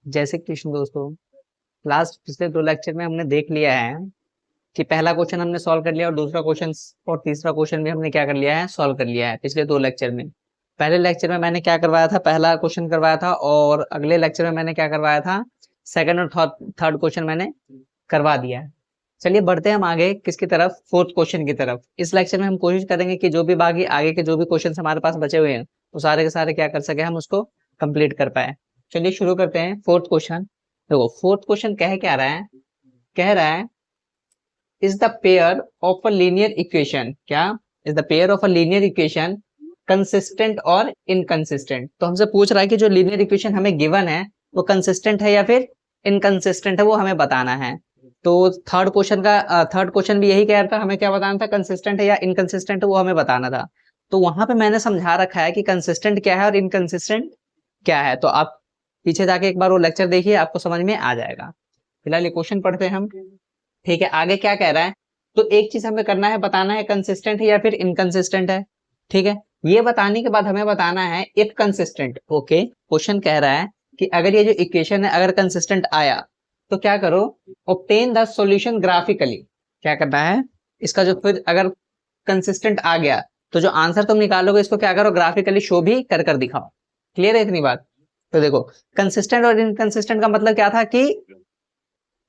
जैसे कृष्ण दोस्तों, लास्ट पिछले 2 लेक्चर में हमने देख लिया है कि पहला क्वेश्चन हमने सॉल्व कर लिया और दूसरा क्वेश्चन और तीसरा क्वेश्चन भी हमने क्या कर लिया है, सॉल्व कर लिया है पिछले 2 लेक्चर में। पहले लेक्चर में मैंने क्या करवाया था, पहला क्वेश्चन करवाया था, और अगले लेक्चर में मैंने क्या करवाया था, सेकंड और थर्ड क्वेश्चन मैंने करवा दिया है। चलिए बढ़ते हैं हम आगे किसकी तरफ, फोर्थ क्वेश्चन की तरफ। इस लेक्चर में हम कोशिश करेंगे कि जो भी बाकी आगे के जो भी क्वेश्चन हमारे पास बचे हुए हैं वो सारे के सारे क्या कर सके, हम उसको कंप्लीट कर पाए। चलिए शुरू करते हैं फोर्थ क्वेश्चन। देखो फोर्थ क्वेश्चन कह क्या रहा है, कह रहा है is the pair of a linear equation, क्या is the pair of a linear equation consistent और इनकंसिस्टेंट। तो हमसे पूछ रहा है कि जो लीनियर इक्वेशन हमें गिवन है वो कंसिस्टेंट है या फिर इनकंसिस्टेंट है, वो हमें बताना है। तो थर्ड क्वेश्चन भी यही कह रहा था, हमें क्या बताना था, कंसिस्टेंट है या इनकंसिस्टेंट है वो हमें बताना था। तो वहां पे मैंने समझा रखा है कि कंसिस्टेंट क्या है और इनकंसिस्टेंट क्या है। तो आप पीछे जाके एक बार वो लेक्चर देखिए, आपको समझ में आ जाएगा। फिलहाल ये क्वेश्चन पढ़ते हैं हम। ठीक है, आगे क्या कह रहा है, तो एक चीज हमें करना है, बताना है कंसिस्टेंट है या फिर इनकंसिस्टेंट है। ठीक है, ये बताने के बाद हमें बताना है इफ कंसिस्टेंट। ओके, क्वेश्चन कह रहा है कि अगर ये जो इक्वेशन है अगर कंसिस्टेंट आया तो क्या करो, ऑब्टेन द सॉल्यूशन ग्राफिकली। क्या करना है, इसका जो फिर अगर कंसिस्टेंट आ गया तो जो आंसर तुम निकालोगे इसको क्या करो, ग्राफिकली शो भी कर कर दिखाओ। क्लियर है इतनी बात। तो देखो कंसिस्टेंट और इनकंसिस्टेंट का मतलब क्या था कि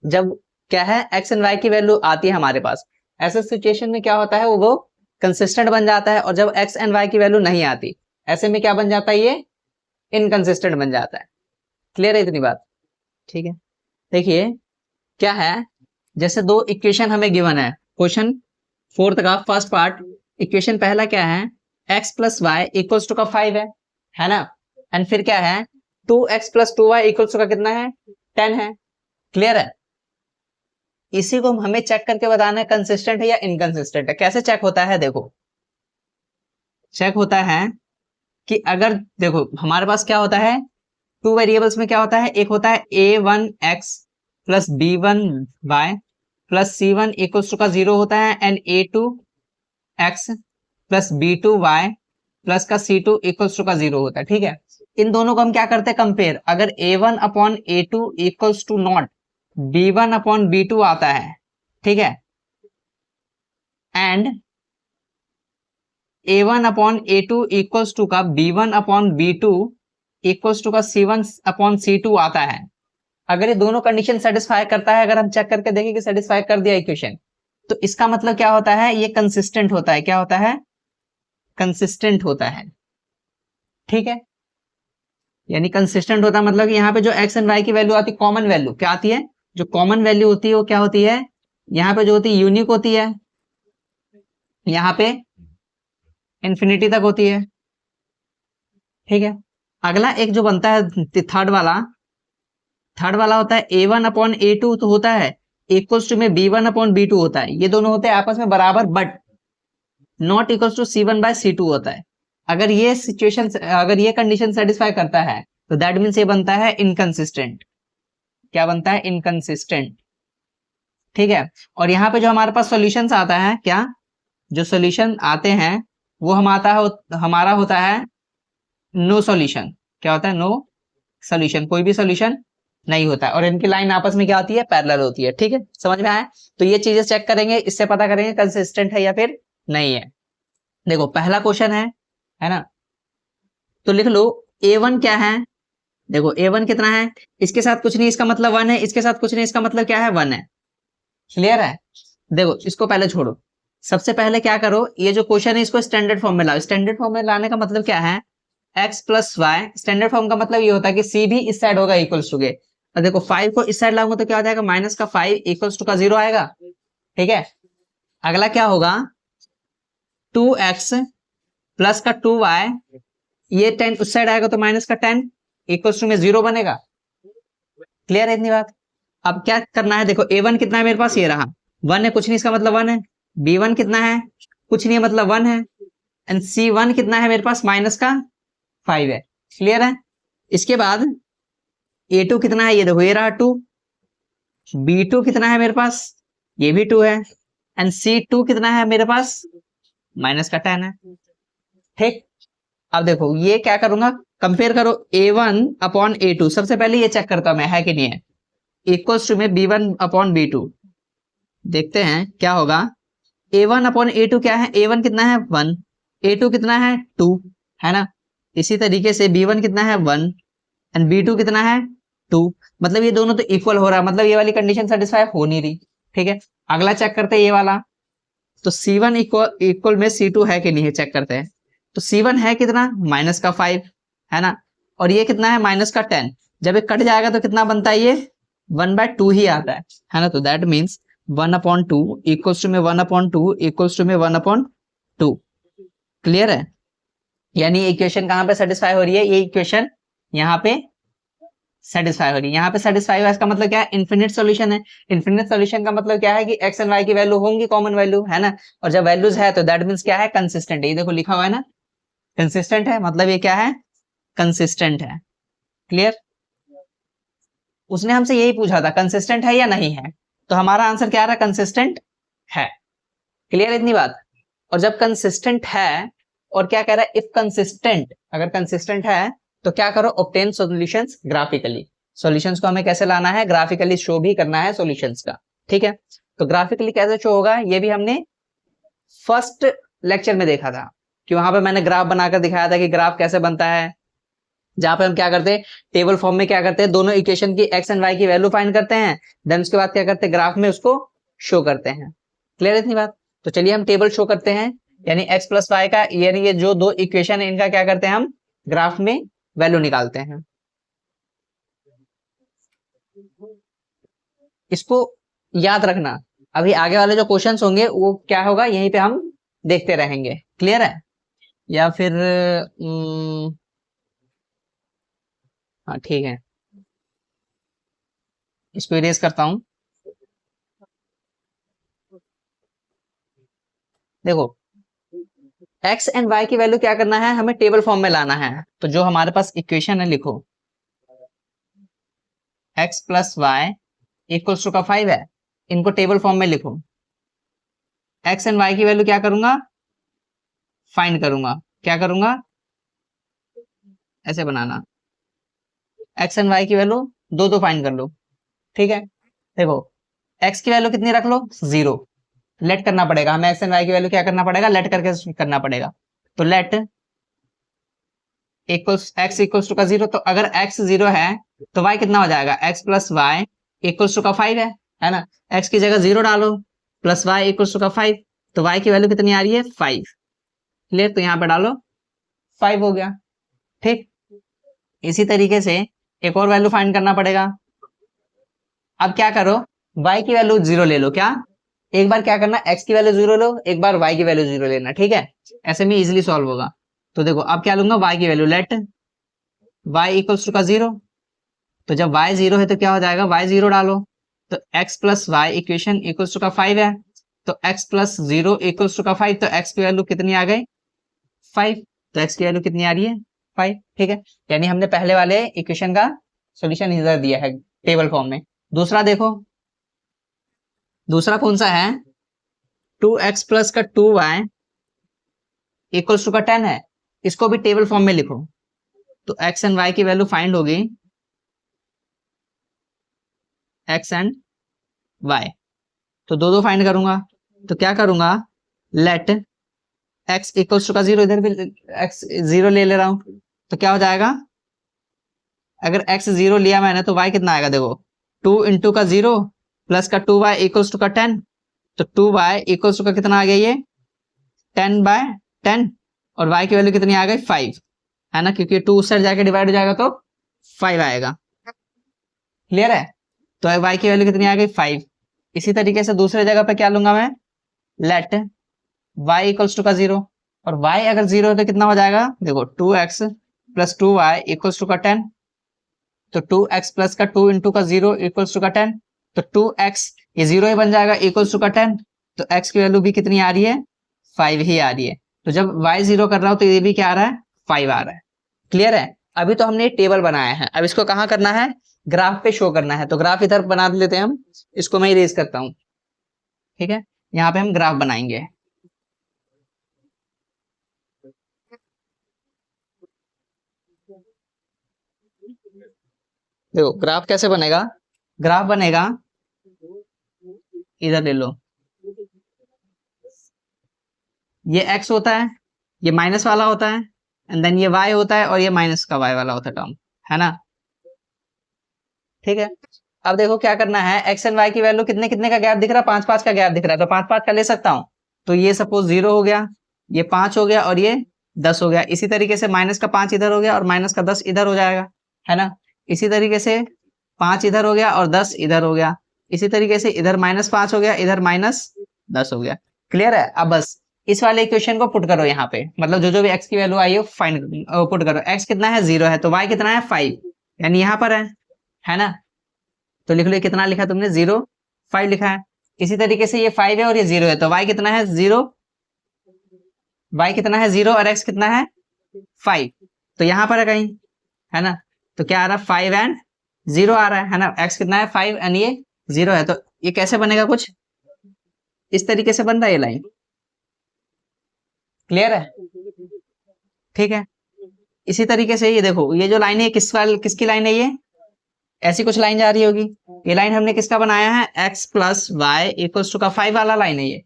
जब क्या है एक्स एंड वाई की वैल्यू आती है हमारे पास, ऐसे सिचुएशन में क्या होता है वो कंसिस्टेंट बन जाता है, और जब एक्स एंड वाई की वैल्यू नहीं आती ऐसे में क्या बन जाता है, ये इनकंसिस्टेंट बन जाता है। क्लियर है इतनी बात। ठीक है, देखिए क्या है, जैसे दो इक्वेशन हमें गिवन है, क्वेश्चन फोर्थ का फर्स्ट पार्ट, इक्वेशन पहला क्या है, x plus y equals to का 5 है ना, एंड फिर क्या है 2x plus 2y equals to का कितना है 10 है। क्लियर है, इसी को हमें चेक करके बताना है कंसिस्टेंट है या इनकंसिस्टेंट है। कैसे चेक होता है, देखो चेक होता है कि अगर देखो हमारे पास क्या होता है, टू वेरिएबल्स में क्या होता है, एक होता है a1x plus b1y plus c1 equals to का 0 होता है, and a2x plus b2y plus का c2 इक्वल्स टू का 0 होता है। ठीक है, इन दोनों को हम क्या करते हैं, कंपेयर। अगर a1 upon a2 equals to not b1 upon b2 आता है, ठीक है, and a1 upon a2 equals to का b1 upon b2 equals to का c1 अपॉन c2 आता है, अगर ये दोनों कंडीशन सेटिस्फाई करता है, अगर हम चेक करके देखें कि सेटिस्फाई कर दिया इक्वेशन, तो इसका मतलब क्या होता है, ये कंसिस्टेंट होता है। क्या होता है, कंसिस्टेंट होता है। ठीक है, यानी कंसिस्टेंट होता है मतलब यहाँ पे जो एक्स एंड वाई की वैल्यू आती है, कॉमन वैल्यू क्या आती है, जो कॉमन वैल्यू होती है वो क्या होती है, यहाँ पे जो होती है यूनिक होती है, यहाँ पे इंफिनिटी तक होती है। ठीक है, अगला एक जो बनता है थर्ड वाला होता है a1 अपॉन a2, तो होता है इक्वल्स टू में b1 अपॉन b2 होता है, ये दोनों होते हैं आपस में बराबर, but not equals to c1 by c2 होता है। अगर ये सिचुएशन, अगर ये कंडीशन सेटिस्फाई करता है तो दैट मीन्स ये बनता है इनकंसिस्टेंट। क्या बनता है, इनकंसिस्टेंट। ठीक है, और यहाँ पे जो हमारे पास सॉल्यूशंस आता है, क्या जो सॉल्यूशन आते हैं वो हमारा होता है नो सॉल्यूशन। क्या होता है, नो सॉल्यूशन, कोई भी सॉल्यूशन नहीं होता है, और इनकी लाइन आपस में क्या होती है, पैरेलल होती है। ठीक है, समझ में आया। तो ये चीजें चेक करेंगे, इससे पता करेंगे कंसिस्टेंट है या फिर नहीं है। देखो पहला क्वेश्चन है ना, तो लिख लो a1 क्या है, देखो a1 कितना है, इसके साथ कुछ नहीं इसका मतलब 1 है, इसके साथ कुछ नहीं इसका मतलब क्या है, 1 है। क्लियर है, देखो इसको पहले छोड़ो, सबसे पहले क्या करो, ये जो क्वेश्चन है इसको स्टैंडर्ड फॉर्म में लाओ। स्टैंडर्ड फॉर्म में लाने का मतलब क्या है, x plus y, standard form का मतलब ये होता है कि c भी इस साइड होगा इक्वल्स टू के। और देखो 5 को इस साइड लाऊंगा तो क्या हो जाएगा, माइनस का 5 इक्वल्स टू का 0 आएगा। ठीक है, अगला क्या होगा, 2x प्लस का 2y, ये 10 उस साइड आएगा तो माइनस का 10 इक्वल्स टू में 0 बनेगा। क्लियर है इतनी बात। अब क्या करना है, देखो a1 कितना है मेरे पास, ये रहा 1 है, कुछ नहीं इसका मतलब 1 है, b1 कितना है, कुछ नहीं है मतलब 1 है, एंड c1 कितना है मेरे पास, माइनस का 5 है। क्लियर है, इसके बाद a2 कितना है, ये देखो ये रहा 2, b2 कितना है मेरे पास, ये भी 2 है, एंड c2 कितना है मेरे पास, माइनस का 10 है। ठीक, अब देखो ये क्या करूंगा, कंपेयर करो A1 अपॉन A2, सबसे पहले ये चेक करता हूं मैं है कि नहीं है, इक्वल्स टू में B1 अपॉन B2, देखते हैं क्या होगा। A1 अपॉन A2 क्या है, A1 कितना है 1, A2 कितना है 2, है ना। इसी तरीके से B1 कितना है 1 एंड B2 कितना है 2, मतलब ये दोनों तो इक्वल हो रहा है, मतलब ये वाली कंडीशन सेटिस्फाई हो नहीं रही। ठीक है, अगला चेक करते हैं ये वाला, तो C1 इक्वल में C2 है कि नहीं है, चेक करते हैं। तो C1 है कितना माइनस का 5, है ना, और ये कितना है माइनस का 10, जब ये कट जाएगा तो कितना बनता है, ये 1/2 ही आता है ना। तो दैट मीन्स 1/2 इक्वल्स टू में 1/2 इक्वल्स टू में 1/2। क्लियर है, यानी इक्वेशन कहां पे सेटिस्फाई हो रही है, ये इक्वेशन यहाँ पे सेटिस्फाई हो रही है, यहाँ पे सेटिस्फाई हुआ, इसका मतलब क्या है, इन्फिनिट सॉल्यूशन है। इन्फिनिट सॉल्यूशन का मतलब क्या है कि एक्स एंड वाई की वैल्यू होंगी कॉमन वैल्यू, है ना, और जब वैल्यूज है तो दैट मीन्स क्या है, कंसिस्टेंट है। ये देखो लिखा हुआ है ना, कंसिस्टेंट है, मतलब ये क्या है, कंसिस्टेंट है। क्लियर, उसने हमसे यही पूछा था कंसिस्टेंट है या नहीं है, तो हमारा आंसर क्या आ रहा है, कंसिस्टेंट है। क्लियर इतनी बात। और जब कंसिस्टेंट है, और क्या कह रहा है, इफ कंसिस्टेंट, अगर कंसिस्टेंट है तो क्या करो, ऑब्टेन सॉल्यूशंस ग्राफिकली, सॉल्यूशंस को हमें कैसे लाना है, ग्राफिकली शो भी करना है सॉल्यूशंस का। ठीक है, तो ग्राफिकली कैसे शो होगा, ये भी हमने फर्स्ट लेक्चर में देखा था, कि वहां पे मैंने ग्राफ बनाकर दिखाया था कि ग्राफ कैसे बनता है, जहां पे हम क्या करते हैं, टेबल फॉर्म में क्या करते हैं, दोनों इक्वेशन की एक्स एंड वाई की वैल्यू फाइंड करते हैं, देन उसके बाद क्या करते हैं, ग्राफ में उसको शो करते हैं। क्लियर इतनी बात। तो चलिए हम टेबल शो करते हैं, यानी एक्स प्लस वाई का, यानी ये जो दो इक्वेशन है इनका क्या करते हैं, हम ग्राफ में वैल्यू निकालते हैं। इसको याद रखना, अभी आगे वाले जो क्वेश्चंस होंगे वो क्या होगा, यहीं पे हम देखते रहेंगे। क्लियर है, या फिर हाँ ठीक है, इसको इरेज करता हूं। देखो एक्स एंड वाई की वैल्यू क्या करना है, हमें टेबल फॉर्म में लाना है, तो जो हमारे पास इक्वेशन है लिखो, x plus y equals to का 5 है, इनको टेबल फॉर्म में लिखो। एक्स एंड वाई की वैल्यू क्या करूंगा, फाइंड करूंगा, क्या करूंगा, ऐसे बनाना, एक्स एंड वाई की वैल्यू दो दो फाइंड कर लो। ठीक है, देखो एक्स की वैल्यू कितनी रख लो, 0, लेट करना पड़ेगा हमें, एक्स एंड वाई की वैल्यू क्या करना पड़ेगा, लेट करके करना पड़ेगा। तो let equals x equals to का 0, तो अगर एक्स 0 है तो वाई कितना हो जाएगा, x plus y equals to का 5 है ना, एक्स की जगह 0 डालो, प्लस वाई इक्वल्स टू का 5, तो वाई की वैल्यू कितनी आ रही है 5। क्लियर, तो यहाँ पे डालो 5 हो गया। ठीक, इसी तरीके से एक और वैल्यू फाइंड करना पड़ेगा। अब क्या करो, y की वैल्यू 0 ले लो, क्या, एक बार क्या करना, x की वैल्यू 0 लो, एक बार y की वैल्यू 0 लेना। ठीक है, ऐसे में इजीली सॉल्व होगा। तो देखो अब क्या लूंगा, y की value, let y equals to का 0, तो जब y 0 है तो क्या हो जाएगा, y 0 डालो, तो x plus y equation equals to का 5 है, तो x प्लस 0 इक्वल्स टू का 5, तो x की वैल्यू कितनी आ गई 5, तो x की वैल्यू कितनी आ रही है 5। ठीक है, यानी हमने पहले वाले इक्वेशन का सॉल्यूशन इधर दिया है टेबल फॉर्म में। दूसरा देखो, दूसरा कौन सा है, 2x प्लस का 2y इक्वल्स टू का 10 है, इसको भी टेबल फॉर्म में लिखो। तो x एंड y की वैल्यू फाइंड होगी, x एंड y, तो दो दो फाइंड करूंगा, तो क्या करूंगा, लेट x इक्वल्स टू का 0, इधर भी x 0 ले ले रहा हूं, तो क्या हो जाएगा, अगर x 0 लिया मैंने तो y कितना आएगा, देखो 2 इंटू का 0 प्लस का 2y इक्वल्स टू का 10, तो 2y इक्वल्स टू का कितना आ गया, ये 10/10, और y की वैल्यू कितनी आ गई 5, है ना, क्योंकि 2 उस साइड जाके डिवाइड हो जाएगा तो 5 आएगा। क्लियर है, तो y की वैल्यू कितनी आ गई 5। इसी तरीके से दूसरे जगह पे क्या लूंगा मैं, लेट y इक्वल्स टू का 0, और y अगर 0 है तो कितना हो जाएगा, देखो 2x plus 2y equals to का 10, तो 2x प्लस का 2 इंटू का 0 इक्वल्स टू का 10, तो 2x ये 0 ही बन जाएगा इक्वल्स टू का 10, तो x की वैल्यू भी कितनी आ रही है 5 ही आ रही है। तो जब y 0 कर रहा हूं तो ये भी क्या आ रहा है 5 आ रहा है। क्लियर है, अभी तो हमने टेबल बनाया है, अब इसको कहाँ करना है, ग्राफ पे शो करना है, तो ग्राफ इधर बना लेते हैं हम, इसको मैं इरेज करता हूं। ठीक है, यहाँ पे हम ग्राफ बनाएंगे। देखो ग्राफ कैसे बनेगा, ग्राफ बनेगा, इधर ले लो, ये x होता है, ये माइनस वाला होता है, एंड देन ये y होता है, और ये माइनस का y वाला होता है टर्म, है ना। ठीक है, अब देखो क्या करना है, x एंड y की वैल्यू कितने कितने का गैप दिख रहा है, 5 5 का गैप दिख रहा है, तो 5 5 का ले सकता हूं। तो ये सपोज 0 हो गया, ये 5 हो गया, और ये 10 हो गया। इसी तरीके से माइनस का 5 इधर हो गया और माइनस का 10 इधर हो जाएगा, है ना। इसी तरीके से 5 इधर हो गया और 10 इधर हो गया। इसी तरीके से इधर -5 हो गया, इधर -10 हो गया। क्लियर है। अब बस इस वाले इक्वेशन को पुट करो यहाँ पे, मतलब जो जो भी x की वैल्यू आई है फाइंड पुट करो। x कितना है, 0 है, तो y कितना है, 5, यानी यहाँ पर है ना। तो लिख लो, ये कितना लिखा तुमने, 0 5 लिखा है। इसी तरीके से ये 5 है और ये 0 है, तो y कितना है, 0, y कितना है 0 और x कितना है 5, तो यहाँ पर है कहीं, है ना। तो क्या आ रहा है, 5 एंड 0 आ रहा है ना। x कितना है 5 एंड ये 0 है, तो ये कैसे बनेगा, कुछ इस तरीके से बन रहा है ये लाइन। क्लियर है, ठीक है। इसी तरीके से ये देखो, ये जो लाइन है किसकी लाइन है, ये ऐसी कुछ लाइन जा रही होगी। ये लाइन हमने किसका बनाया है, x plus y equals to का 5 वाला लाइन है ये,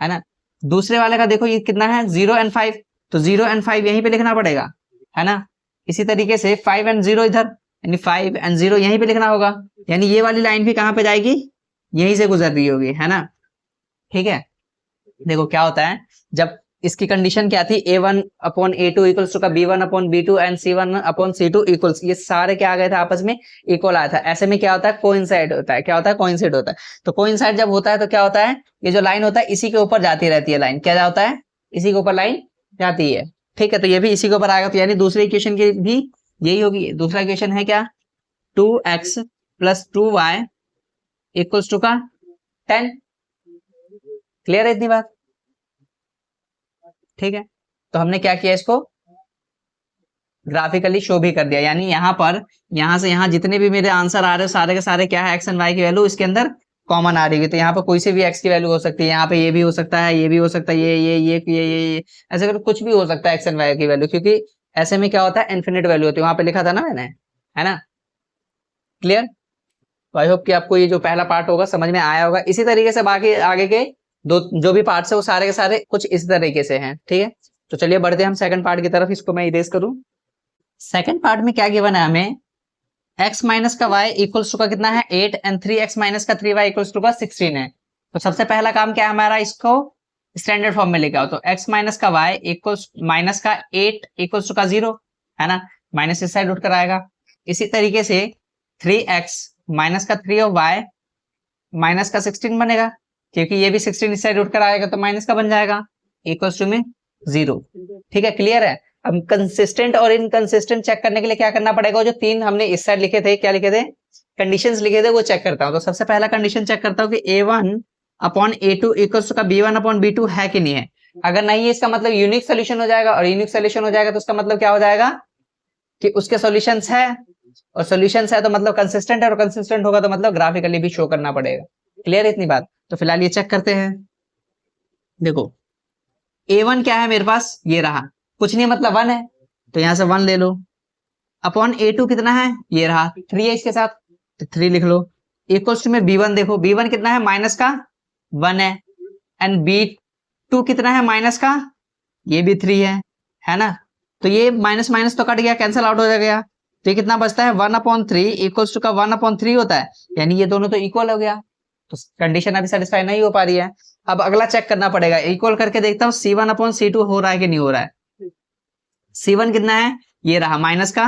है ना। दूसरे वाले का देखो ये कितना है, 0 एंड 5, तो 0 एंड 5 यहीं पे लिखना पड़ेगा, है ना। इसी तरीके से 5 एंड 0 इधर, यानी 5 एंड 0 यहीं पे लिखना होगा, यानी ये वाली लाइन भी कहाँ पे जाएगी, यहीं से गुजर रही होगी, है ना। ठीक है, देखो क्या होता है, जब इसकी कंडीशन क्या थी, a1/a2 इक्वल्स टू का b1/b2 एंड c1/c2 इक्वल्स, ये सारे क्या आ गए थे आपस में, इक्वल आया था। ऐसे में क्या होता है, कोइंसाइड होता है। क्या होता है, कोइंसाइड होता है। तो कोइंसाइड जब होता है तो क्या होता है, ये जो लाइन होता है इसी के ऊपर जाती रहती है लाइन, क्या होता है, इसी के ऊपर लाइन जाती है। ठीक है, तो ये भी इसी के ऊपर आएगा, तो यानी दूसरे इक्वेशन की भी यही होगी। दूसरा इक्वेशन है क्या, 2x plus 2y equals to का 10। क्लियर है इतनी बात, ठीक है। तो हमने क्या किया, इसको ग्राफिकली शो भी कर दिया, यानी यहाँ पर, यहाँ से यहाँ जितने भी मेरे आंसर आ रहे हैं सारे के सारे क्या है, एक्स एंड वाई की वैल्यू इसके अंदर कॉमन आ रही है। तो यहाँ पर कोई से भी एक्स की वैल्यू हो सकती है, यहाँ पे ये भी हो सकता है, ये भी हो सकता है, ये ऐसे करके कुछ भी हो सकता है एक्स एंड वाई की वैल्यू, क्योंकि ऐसे में क्या होता है, इन्फिनिट वैल्यू होती है, वहां पे लिखा था ना मैंने, है ना। क्लियर, तो आई होप कि आपको ये जो पहला पार्ट होगा समझ में आया होगा। इसी तरीके से बाकी आगे के दो जो भी पार्ट्स है वो सारे के सारे कुछ इस तरीके से हैं, ठीक है। तो चलिए बढ़ते हैं हम सेकंड पार्ट की तरफ, इसको मैं इरेज करूं। सेकंड पार्ट में क्या गिवन है हमें, x माइनस का y इक्वल्स टू का कितना है 8 एंड 3x माइनस का 3y इक्वल्स टू का 16 है। तो सबसे पहला काम क्या है हमारा, इसको स्टैंडर्ड फॉर्म में लेके आओ। तो x माइनस का y इक्वल्स माइनस का 8 इक्वल्स टू का 0, है ना, माइनस इस साइड उठ कर आएगा। इसी तरीके से 3x माइनस का 3 और y माइनस का 16 बनेगा, क्योंकि ये भी 16 इस साइड उठ कर आएगा, तो माइनस का बन जाएगा, इक्वल्स टू में 0। ठीक है, क्लियर है। अब कंसिस्टेंट और इनकंसिस्टेंट चेक करने के लिए क्या करना पड़ेगा, जो 3 हमने इस साइड लिखे थे, क्या लिखे थे, कंडीशंस लिखे थे, वो चेक करता हूं। तो सबसे पहला कंडीशन चेक करता हूं कि a1/a2 इक्वल्स टू का b1/b2 है कि नहीं है। अगर नहीं है, इसका मतलब यूनिक सोल्यूशन हो जाएगा, और यूनिक सोल्यूशन हो जाएगा तो उसका मतलब क्या हो जाएगा कि उसके सॉल्यूशंस है, और सॉल्यूशंस है तो मतलब कंसिस्टेंट है, और कंसिस्टेंट होगा तो मतलब ग्राफिकली भी शो करना पड़ेगा। क्लियर है इतनी बात। तो फिलहाल ये चेक करते हैं। देखो a1 क्या है मेरे पास, ये रहा, कुछ नहीं मतलब 1 है, तो यहां से 1 ले लो। अपॉन a2 कितना है, ये रहा 3 है इसके साथ, तो 3 लिख लो। इक्वल्स टू में b1, देखो b1 कितना है, माइनस का 1 है, एंड b2 कितना है, माइनस का, ये भी 3 है ना। तो ये माइनस माइनस तो कट गया, कैंसिल आउट हो गया, तो ये कितना बचता है 1/3 इक्वल्स टू का 1/3 होता है, यानी ये दोनों तो इक्वल हो गया। तो कंडीशन अभी सेटिस्फाई नहीं हो पा रही है। अब अगला चेक करना पड़ेगा, इक्वल करके देखता हूँ c1/c2 हो रहा है कि नहीं हो रहा है। c1 कितना है, ये रहा माइनस का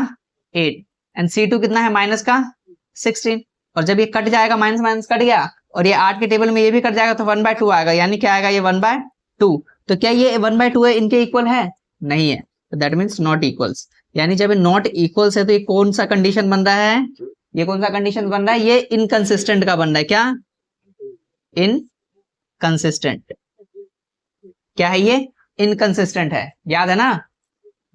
8, एंड c2 कितना है, माइनस का 16। और जब ये कट जाएगा, माइनस माइनस कट गया, और ये 8 के टेबल में ये भी कट जाएगा, तो 1/2 आएगा, यानी क्या आएगा, ये 1/2। तो क्या ये 1/2 है, इनके इक्वल है, नहीं है, तो दैट मीन्स नॉट इक्वल्स। यानी जब नॉट इक्वल्स है तो ये कौन सा कंडीशन बन रहा है, ये कौन सा कंडीशन बन रहा है, ये इनकंसिस्टेंट का बन रहा है। क्या, इनकंसिस्टेंट, क्या है ये, इनकंसिस्टेंट है, याद है ना।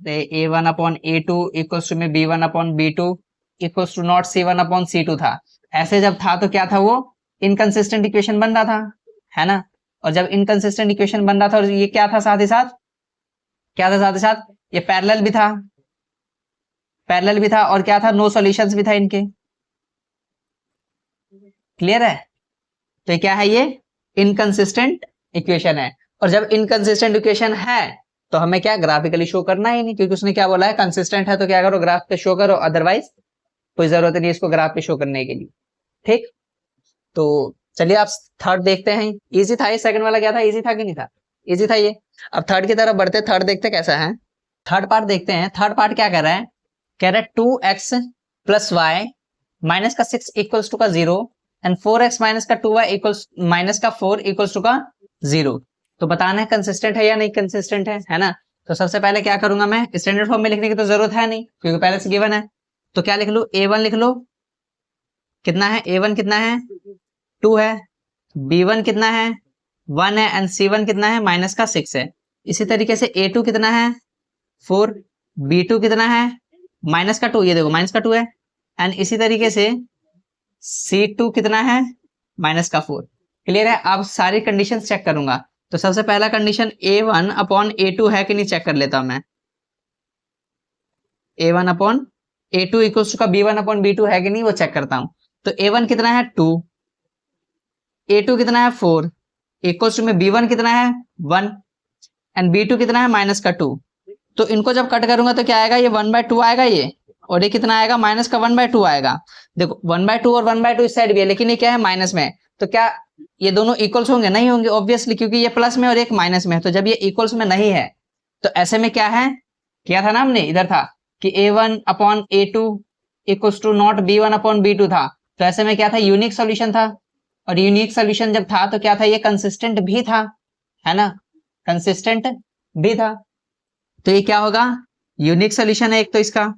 a1/a2 इक्वल्स टू में b1/b2 equals to not c1/c2 था। ऐसे जब था तो क्या था, वो इनकंसिस्टेंट इक्वेशन बन रहा था, है ना। और जब इनकंसिस्टेंट इक्वेशन बन रहा था, और ये क्या था साथ ही साथ, क्या था साथ ही साथ, ये पैरेलल भी था, पैरेलल भी था, और क्या था, नो सॉल्यूशंस भी था इनके। क्लियर है? तो ये क्या है, ये इनकंसिस्टेंट इक्वेशन है। और जब इनकंसिस्टेंट इक्वेशन है तो हमें क्या ग्राफिकली शो करना ही नहीं, क्योंकि उसने क्या बोला है, कंसिस्टेंट है तो क्या करो, ग्राफ पे शो करो, अदरवाइज कोई जरूरत नहीं इसको ग्राफ पे शो करने के लिए। ठीक, तो चलिए आप थर्ड देखते हैं। इजी था ये, सेकंड वाला क्या था, इजी था कि नहीं था? इजी था ये। अब थर्ड की तरफ बढ़ते, थर्ड देखते कैसा है। थर्ड पार्ट देखते हैं। थर्ड पार्ट क्या कह रहा है, कह रहा है 2x प्लस वाई माइनस का 6 इक्वल्स टू का 0 एंड 4x माइनस का 2y इक्वल्स माइनस का 4 इक्वल्स टू का 0। तो बताना है कंसिस्टेंट है या नहीं कंसिस्टेंट है ना। तो सबसे पहले क्या करूंगा मैं, स्टैंडर्ड फॉर्म में लिखने की तो जरूरत है नहीं क्योंकि पहले से गिवन है। तो क्या लिख लू, a1 लिख लो, कितना है a1 कितना है 2 है, b1 कितना है 1 है एंड c1 कितना है माइनस का 6 है। इसी तरीके से a2 कितना है 4, b2 कितना है माइनस का 2, ये देखो माइनस का 2 है, एंड इसी तरीके से c2 कितना है माइनस का 4। क्लियर है? अब सारी कंडीशन चेक करूंगा। तो सबसे पहला कंडीशन a1 अपॉन a2 है कि नहीं चेक कर लेता हूं मैं। a1 upon a2 equals to का b1 अपॉन b2 है कि नहीं वो चेक करता हूं। तो a1 कितना है 2, a2 कितना है 4, इक्वल्स टू में b1 कितना है 1 एंड b2 कितना है माइनस का 2। तो इनको जब कट करूंगा तो क्या आएगा, ये 1/2 आएगा ये, और ये कितना आएगा माइनस का 1/2 आएगा। देखो 1/2 और 1/2 इस साइड भी है, लेकिन ये क्या है माइनस में। तो क्या ये दोनों इक्वल्स होंगे? नहीं होंगे ऑब्वियसली, क्योंकि ये प्लस में और एक माइनस में है। तो जब ये इक्वल्स में नहीं है तो ऐसे में क्या है, क्या था ना हमने इधर था कि a1 upon a2 equals to not b1 upon b2 था। तो ऐसे में क्या था, यूनिक सोल्यूशन था, और यूनिक सोल्यूशन जब था तो क्या था, ये कंसिस्टेंट भी था, है ना, कंसिस्टेंट भी था। तो ये क्या होगा, यूनिक सोल्यूशन है एक तो इसका,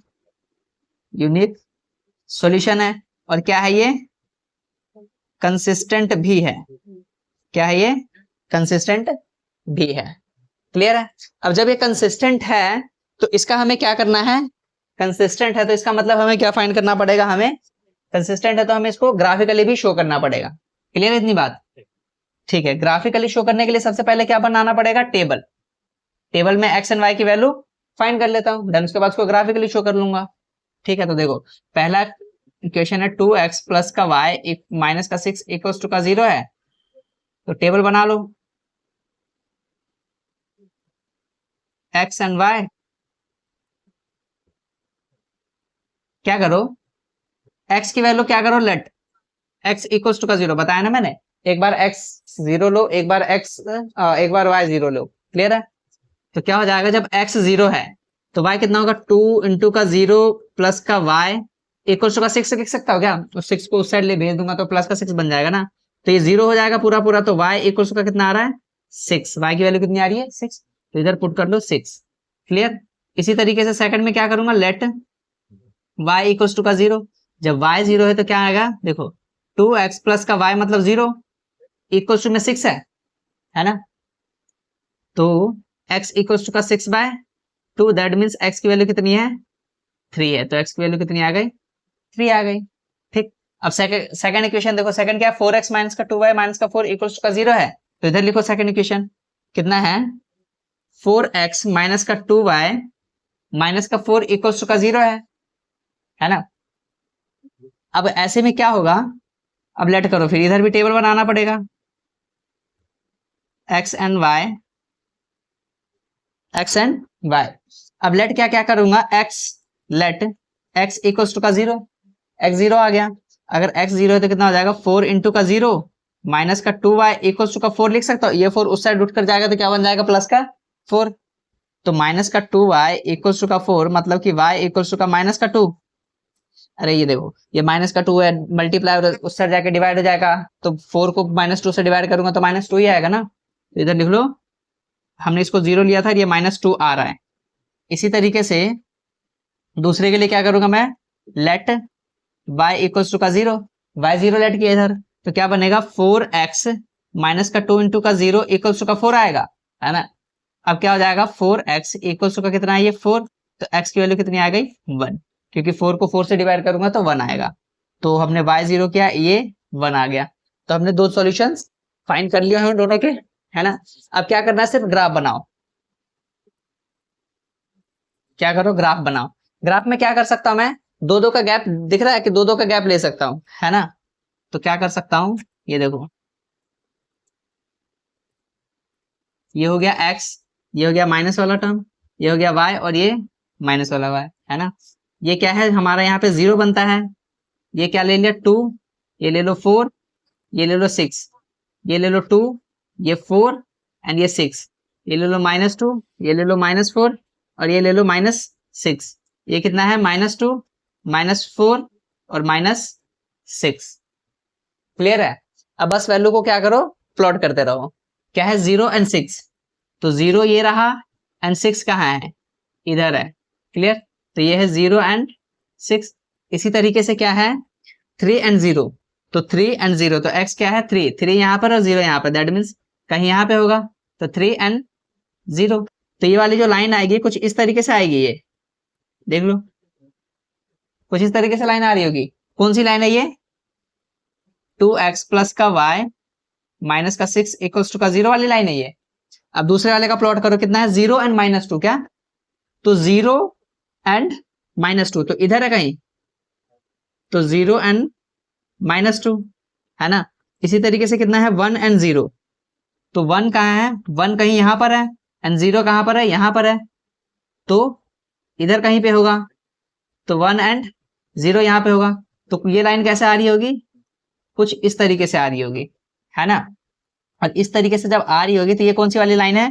यूनिक सॉल्यूशन है, और क्या है ये कंसिस्टेंट भी है। क्या है ये, कंसिस्टेंट भी है। क्लियर है? अब जब ये कंसिस्टेंट है तो इसका हमें क्या करना है, कंसिस्टेंट है तो इसका मतलब हमें क्या फाइंड करना पड़ेगा, हमें कंसिस्टेंट है तो हमें इसको ग्राफिकली भी शो करना पड़ेगा। क्लियर है इतनी बात? ठीक है, ग्राफिकली शो करने के लिए सबसे पहले क्या बनाना पड़ेगा, टेबल। टेबल में एक्स एंड वाई की वैल्यू फाइंड कर लेता हूं, देन उसके बाद उसको ग्राफिकली शो कर लूंगा। ठीक है, तो देखो पहला इक्वेशन है 2x प्लस का y माइनस का 6 इक्वल्स टू का 0 है। तो टेबल बना लो, x एंड y, क्या करो x की वैल्यू क्या करो, लेट x इक्वल्स टू का 0 बताया ना मैंने। एक बार x 0 लो, एक बार एक बार y 0 लो। क्लियर है? तो क्या हो जाएगा, जब x 0 है तो y कितना होगा, 2 इंटू का 0 प्लस का y इक्वल्स टू का 6 लिख सकता हो क्या, तो 6 को उस साइड ले भेज दूंगा तो प्लस का 6 बन जाएगा ना। तो ये 0 हो जाएगा पूरा पूरा, तो y इक्वल्स टू का कितना आ रहा है 6, y की वैल्यू कितनी आ रही है 6, तो इधर पुट कर लो 6। क्लियर? इसी तरीके से सेकंड में क्या करूंगा, लेट y इक्वल्स टू का 0। जब y 0 है तो क्या आएगा, देखो 2x प्लस का y मतलब 0 इक्वल्स टू में 6 है ना। तो x इक्वल्स टू का 6/2, दैट मीन्स x की वैल्यू कितनी है 3 है, तो x की वैल्यू कितनी आ गई 3 आ गई। ठीक, अब सेकंड इक्वेशन देखो, सेकंड क्या है, 4x माइनस का 2y माइनस का 4 इक्वल्स टू का 0 है। तो इधर लिखो सेकंड इक्वेशन कितना है, 4x माइनस का 2y माइनस का 4 इक्वल्स टू का 0 है ना। अब ऐसे में क्या होगा, अब लेट करो, फिर इधर भी टेबल बनाना पड़ेगा, x एंड y। अब लेट क्या क्या करूंगा, x let x equals to का 0, x 0 आ गया। अगर x 0 है तो कितना हो जाएगा, 4 इंटू का 0 माइनस का 2y इक्वल्स टू का 4 लिख सकता हूँ, ये 4 उस साइड उठ कर जाएगा तो क्या बन जाएगा प्लस का 4। तो माइनस का 2y इक्वल्स टू का 4 मतलब कि y इक्वल्स टू का माइनस का 2। अरे ये देखो ये माइनस का 2 है, मल्टीप्लाई उस साइड जाके डिवाइड हो जाएगा, तो 4 को -2 से डिवाइड करूंगा तो -2 ही आएगा ना। तो इधर लिख लो, हमने इसको 0 लिया था, ये -2 आ रहा है। इसी तरीके से दूसरे के लिए क्या करूंगा मैं, लेट y इक्वल्स टू का 0, y 0 लेट किया इधर, तो क्या बनेगा 4x माइनस का 2 इंटू का 0 इक्वल्स टू का 4 आएगा, है ना। अब क्या हो जाएगा 4x इक्वल्स टू का कितना है ये 4, तो x की वैल्यू कितनी आ गई 1, क्योंकि 4 को 4 से डिवाइड करूंगा तो 1 आएगा। तो हमने y 0 किया, ये 1 आ गया। तो हमने दो सॉल्यूशंस फाइंड कर लिए हैं दोनों के, है ना। अब क्या करना है, सिर्फ ग्राफ बनाओ। क्या करो, ग्राफ बनाओ। ग्राफ में क्या कर सकता हूं मैं, दो दो का गैप दिख रहा है कि दो दो का गैप ले सकता हूं, है ना। तो क्या कर सकता हूं, ये देखो, ये हो गया x, ये हो गया माइनस वाला टर्म, ये हो गया y, और ये माइनस वाला y, है ना। ये क्या है हमारा, यहाँ पे 0 बनता है। ये क्या ले लिया, 2, ये ले लो 4, ये ले लो 6, ये ले लो 2, ये 4 एंड ये 6, ये ले लो -2, ये ले लो -4, और ये ले लो -6। ये कितना है, -2, -4 और -6। क्लियर है। अब बस वैल्यू को क्या करो, प्लॉट करते रहो। क्या है, 0 एंड 6, तो 0 ये रहा एंड 6 कहाँ है, इधर है। क्लियर। तो ये है 0 एंड 6। इसी तरीके से क्या है, 3 एंड 0, तो 3 एंड 0, तो x क्या है, 3, 3 यहाँ पर और 0 यहाँ पर, दैट मीन्स कहीं यहाँ पे होगा, तो 3 एंड 0। तो ये वाली जो लाइन आएगी कुछ इस तरीके से आएगी, ये देख लो, कुछ इस तरीके से लाइन आ रही होगी। कौन सी लाइन है ये, 2x प्लस का y माइनस का 6 इक्वल्स टू का 0 वाली लाइन है ये। अब दूसरे वाले का प्लॉट करो, कितना है, 0 एंड -2, क्या, तो 0 एंड -2, तो इधर है कहीं, तो 0 एंड -2, है ना। इसी तरीके से कितना है, 1 एंड 0, तो 1 कहाँ है, 1 कहीं यहाँ पर है एंड 0 कहाँ पर है, यहाँ पर है, तो इधर कहीं पे होगा, तो 1 एंड 0 यहाँ पे होगा। तो ये लाइन कैसे आ रही होगी, कुछ इस तरीके से आ रही होगी, है ना। और इस तरीके से जब आ रही होगी तो ये कौन सी वाली लाइन है,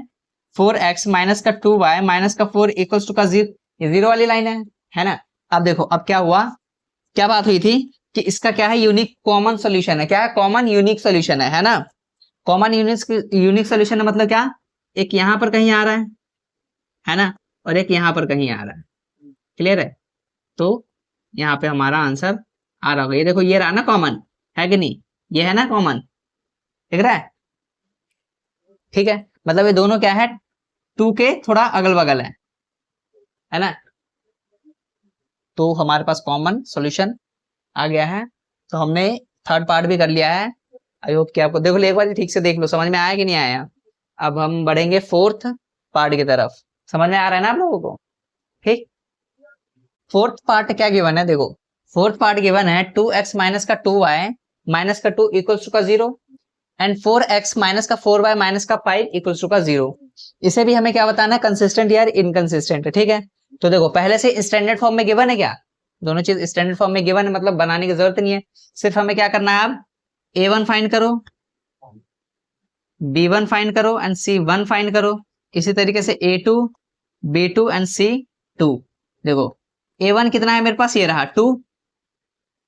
4x माइनस का 2y माइनस का 4 इक्वल्स टू का 0, ये 0 वाली लाइन है ना। अब देखो, अब क्या हुआ, क्या बात हुई थी कि इसका क्या है, यूनिक कॉमन सोल्यूशन है। क्या है, कॉमन यूनिक सोल्यूशन है ना। कॉमन यूनिक सोल्यूशन है मतलब क्या, एक यहाँ पर कहीं आ रहा है ना, और एक यहाँ पर कहीं आ रहा है। क्लियर है। तो यहाँ पे हमारा आंसर आ रहा होगा, ये देखो, ये रहा ना कॉमन, है कि नहीं, ये है ना कॉमन, दिख रहा है। ठीक है, मतलब ये दोनों क्या है, 2 के थोड़ा अगल बगल है ना। तो हमारे पास कॉमन सॉल्यूशन आ गया है। तो हमने थर्ड पार्ट भी कर लिया है। आई होप कि आपको, देखो एक बार ठीक से देख लो, समझ में आया कि नहीं आया। अब हम बढ़ेंगे फोर्थ पार्ट की तरफ, समझ में आ रहा है ना आप लोगों को। ठीक, फोर्थ पार्ट क्या गिवन है, देखो फोर्थ पार्ट गिवन है 2x माइनस का 2y माइनस का 2 इक्वल्स टू का 0 एंड 4x माइनस का 4y माइनस का 5 इक्वल्स टू का 0। इसे भी हमें क्या बताना है, कंसिस्टेंट या इनकंसिस्टेंट है। ठीक है, तो देखो पहले से स्टैंडर्ड फॉर्म में गिवन है, क्या दोनों चीज स्टैंडर्ड फॉर्म में गिवन है, मतलब बनाने की जरूरत नहीं है। सिर्फ हमें क्या करना है, अब a1 फाइंड करो, b1 फाइंड करो एंड c1 फाइंड करो। इसी तरीके से a2 b2 एंड c2। देखो a1 कितना है मेरे पास, ये रहा 2,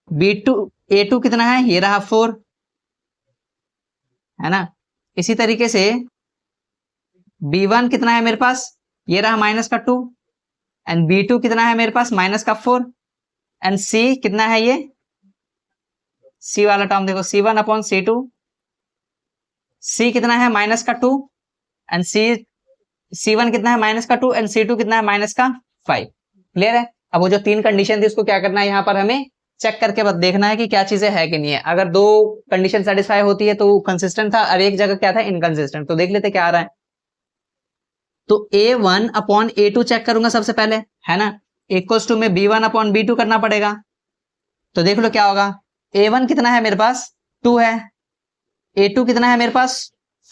b2 a2 कितना है, ये रहा 4, है ना। इसी तरीके से b1 कितना है मेरे पास, ये रहा माइनस का 2 एंड b2 कितना है मेरे पास, माइनस का 4 एंड c कितना है, ये c वाला टर्म देखो, c1 अपॉन c2, c कितना है माइनस का 2 एंड c1 कितना है माइनस का 2 एंड c2 कितना है माइनस का 5। क्लियर है। अब वो जो तीन कंडीशन थी उसको क्या करना है, यहाँ पर हमें चेक करके बस देखना है कि क्या चीजें है कि नहीं है। अगर दो कंडीशन सेटिस्फाई होती है तो कंसिस्टेंट था, और एक जगह क्या था, इनकंसिस्टेंट। तो देख लेते क्या आ रहा है। तो a1 अपॉन a2 चेक करूंगा सबसे पहले, है ना। इक्वल्स टू में b1 अपॉन b2 करना पड़ेगा। तो देख लो क्या होगा, a1 कितना है मेरे पास, 2 है, a2 कितना है मेरे पास,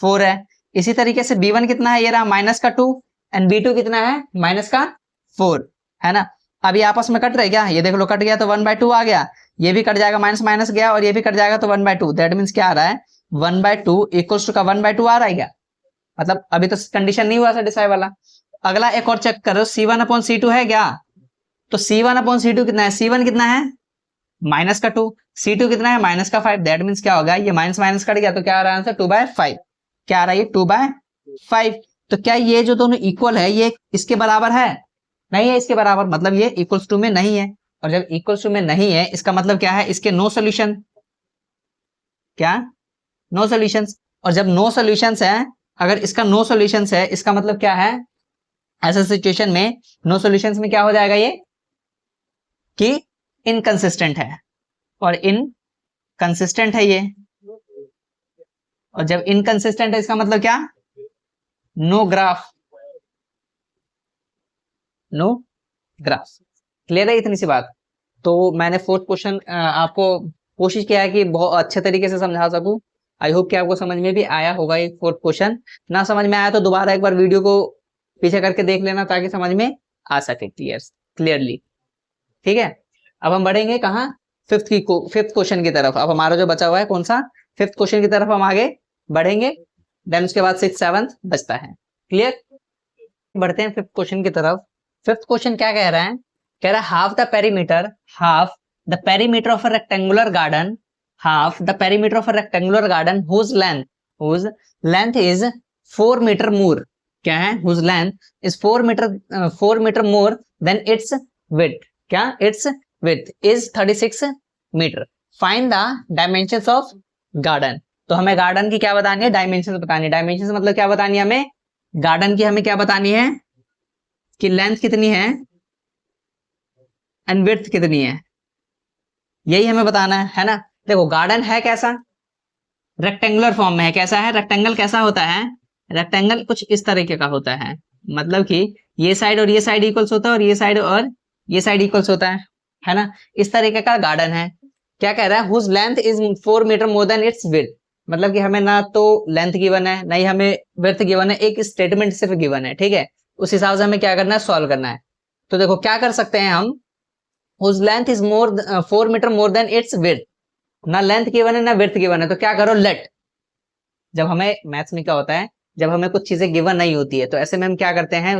4 है। इसी तरीके से b1 कितना है, ये रहा माइनस का 2 एंड b2 कितना है, माइनस का 4, है ना। अब ये आपस में कट रहे क्या, ये देख लो कट गया तो 1/2 आ गया, ये भी कट जाएगा, माइनस माइनस गया और ये भी कट जाएगा तो 1/2। दैट मीन्स क्या आ रहा है, 1/2 इक्वल्स टू का 1/2 आ रहा है क्या, मतलब अभी तो कंडीशन नहीं हुआ सेटिस्फाई वाला। अगला एक और चेक करो, c1 अपॉन c2 है क्या, तो c1 अपॉन c2 कितना है, c1 कितना है माइनस का 2, c2 कितना है माइनस का 5। दैट मीन्स क्या होगा, ये माइनस माइनस कट गया तो क्या आ रहा है आंसर, 2/5। क्या आ रहा है, ये 2/5। तो क्या ये जो दोनों इक्वल है, ये इसके बराबर है, नहीं है इसके बराबर, मतलब ये इक्वल्स टू में नहीं है। और जब इक्वल्स टू में नहीं है, इसका मतलब क्या है, इसके नो सोल्यूशन, क्या नो सोल्यूशंस। और जब नो सोल्यूशंस है, अगर इसका नो सोल्यूशंस है, इसका मतलब क्या है, ऐसा सिचुएशन में नो सोल्यूशंस में क्या हो जाएगा, ये कि इनकंसिस्टेंट है, और इनकंसिस्टेंट है ये। और जब इनकंसिस्टेंट है, इसका मतलब क्या, no graph, no graph. Clear है इतनी सी बात। तो मैंने फोर्थ क्वेश्चन आपको कोशिश किया है कि बहुत अच्छे तरीके से समझा सकूं। आई होप कि आपको समझ में भी आया होगा ये फोर्थ क्वेश्चन। ना समझ में आया तो दोबारा एक बार वीडियो को पीछे करके देख लेना ताकि समझ में आ सके क्लियरली। ठीक है, अब हम बढ़ेंगे कहाँ, फिफ्थ क्वेश्चन की तरफ। अब हमारा जो बचा हुआ है कौन सा, फिफ्थ क्वेश्चन की तरफ हम आगे बढ़ेंगे। देन उसके बाद सिक्स सेवंथ बचता है। क्लियर, बढ़ते हैं फिफ्थ क्वेश्चन की तरफ। फिफ्थ क्वेश्चन क्या कह रहा है, कह रहा है half the perimeter of a rectangular garden, half the perimeter of a rectangular garden whose length is 4 metre more, क्या है, whose length is 4 metre more than its width, क्या, its width is 36 metre. Find the dimensions of garden. तो हमें garden की क्या बतानी है, dimensions बतानी है। डायमेंशंस मतलब क्या बतानी है हमें, गार्डन की हमें क्या बतानी है कि लेंथ कितनी है एंड विड्थ कितनी है, यही हमें बताना है ना। देखो गार्डन है कैसा, रेक्टेंगुलर फॉर्म में है। कैसा है, रेक्टेंगल कैसा होता है, रेक्टेंगल कुछ इस तरीके का होता है, मतलब कि ये साइड और ये साइड इक्वल्स होता है और ये साइड इक्वल्स होता है ना। इस तरीके का गार्डन है। क्या कह रहा है, whose length is 4 metre more than its width, मतलब कि हमें ना तो लेंथ गिवन है ना ही हमें विड्थ गिवन है, एक स्टेटमेंट सिर्फ गिवन है। ठीक है, उस हिसाब से हमें क्या करना है, सॉल्व करना है। तो देखो क्या कर सकते हैं हम, whose length is 4 metre more than its width, ना लेंथ गिवन है ना विड्थ गिवन है, तो क्या करो, लेट। जब हमें मैथ्स में क्या होता है, जब हमें कुछ चीजें गिवन नहीं होती है तो ऐसे में हम क्या करते हैं,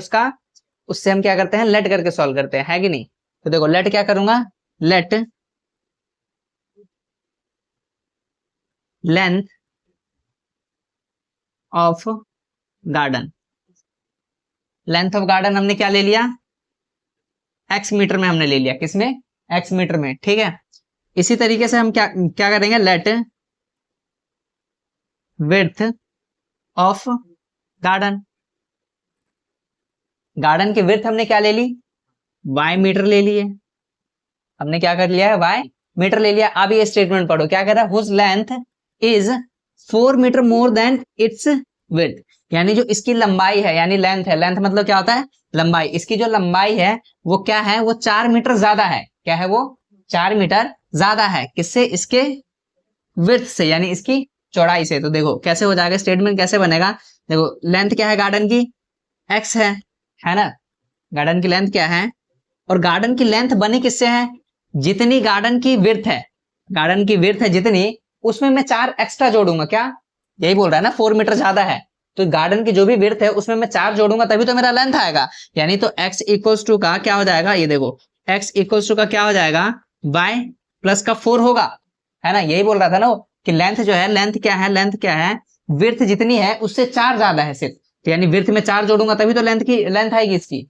उससे हम क्या करते हैं, लेट करके सॉल्व करते हैं, है कि नहीं। तो देखो लेट क्या करूंगा, late length of garden, length of garden हमने क्या ले लिया, एक्स मीटर में हमने ले लिया, किसमें, एक्स मीटर में। ठीक है, इसी तरीके से हम क्या क्या करेंगे, let width of garden, garden की विड्थ हमने क्या ले ली, वाई मीटर ले लिए, हमने क्या कर लिया है, वाई मीटर ले लिया। अब ये स्टेटमेंट पढ़ो, क्या कह रहा है, whose length is 4 metre more than its width, यानी जो इसकी लंबाई है, यानी लेंथ है, लेंथ मतलब क्या होता है, लंबाई, इसकी जो लंबाई है वो क्या है, वो 4 मीटर ज्यादा है, क्या है वो, 4 मीटर ज्यादा है, किससे, इसके विड्थ से, यानी इसकी चौड़ाई से। तो देखो कैसे हो जाएगा, स्टेटमेंट कैसे बनेगा, देखो लेंथ क्या है गार्डन की, एक्स है ना, गार्डन की लेंथ क्या है, और गार्डन की लेंथ बनी किससे है, जितनी गार्डन की विड्थ है, गार्डन की विड्थ है जितनी, उसमें मैं 4 एक्स्ट्रा जोड़ूंगा, क्या, यही बोल रहा है ना, 4 मीटर ज्यादा है, तो गार्डन की जो भी विड्थ है उसमें मैं 4 जोड़ूंगा तभी तो मेरा लेंथ आएगा। यानी तो x इक्वल्स टू का क्या हो जाएगा, ये देखो x इक्वल्स टू का क्या हो जाएगा, y प्लस का 4 होगा, है ना। यही बोल रहा था ना वो, कि लेंथ जो है, लेंथ क्या है, लेंथ क्या है, विड्थ जितनी है उससे 4 ज्यादा है सिर्फ, तो यानी विड्थ में 4 जोड़ूंगा तभी तो लेंथ आएगी इसकी।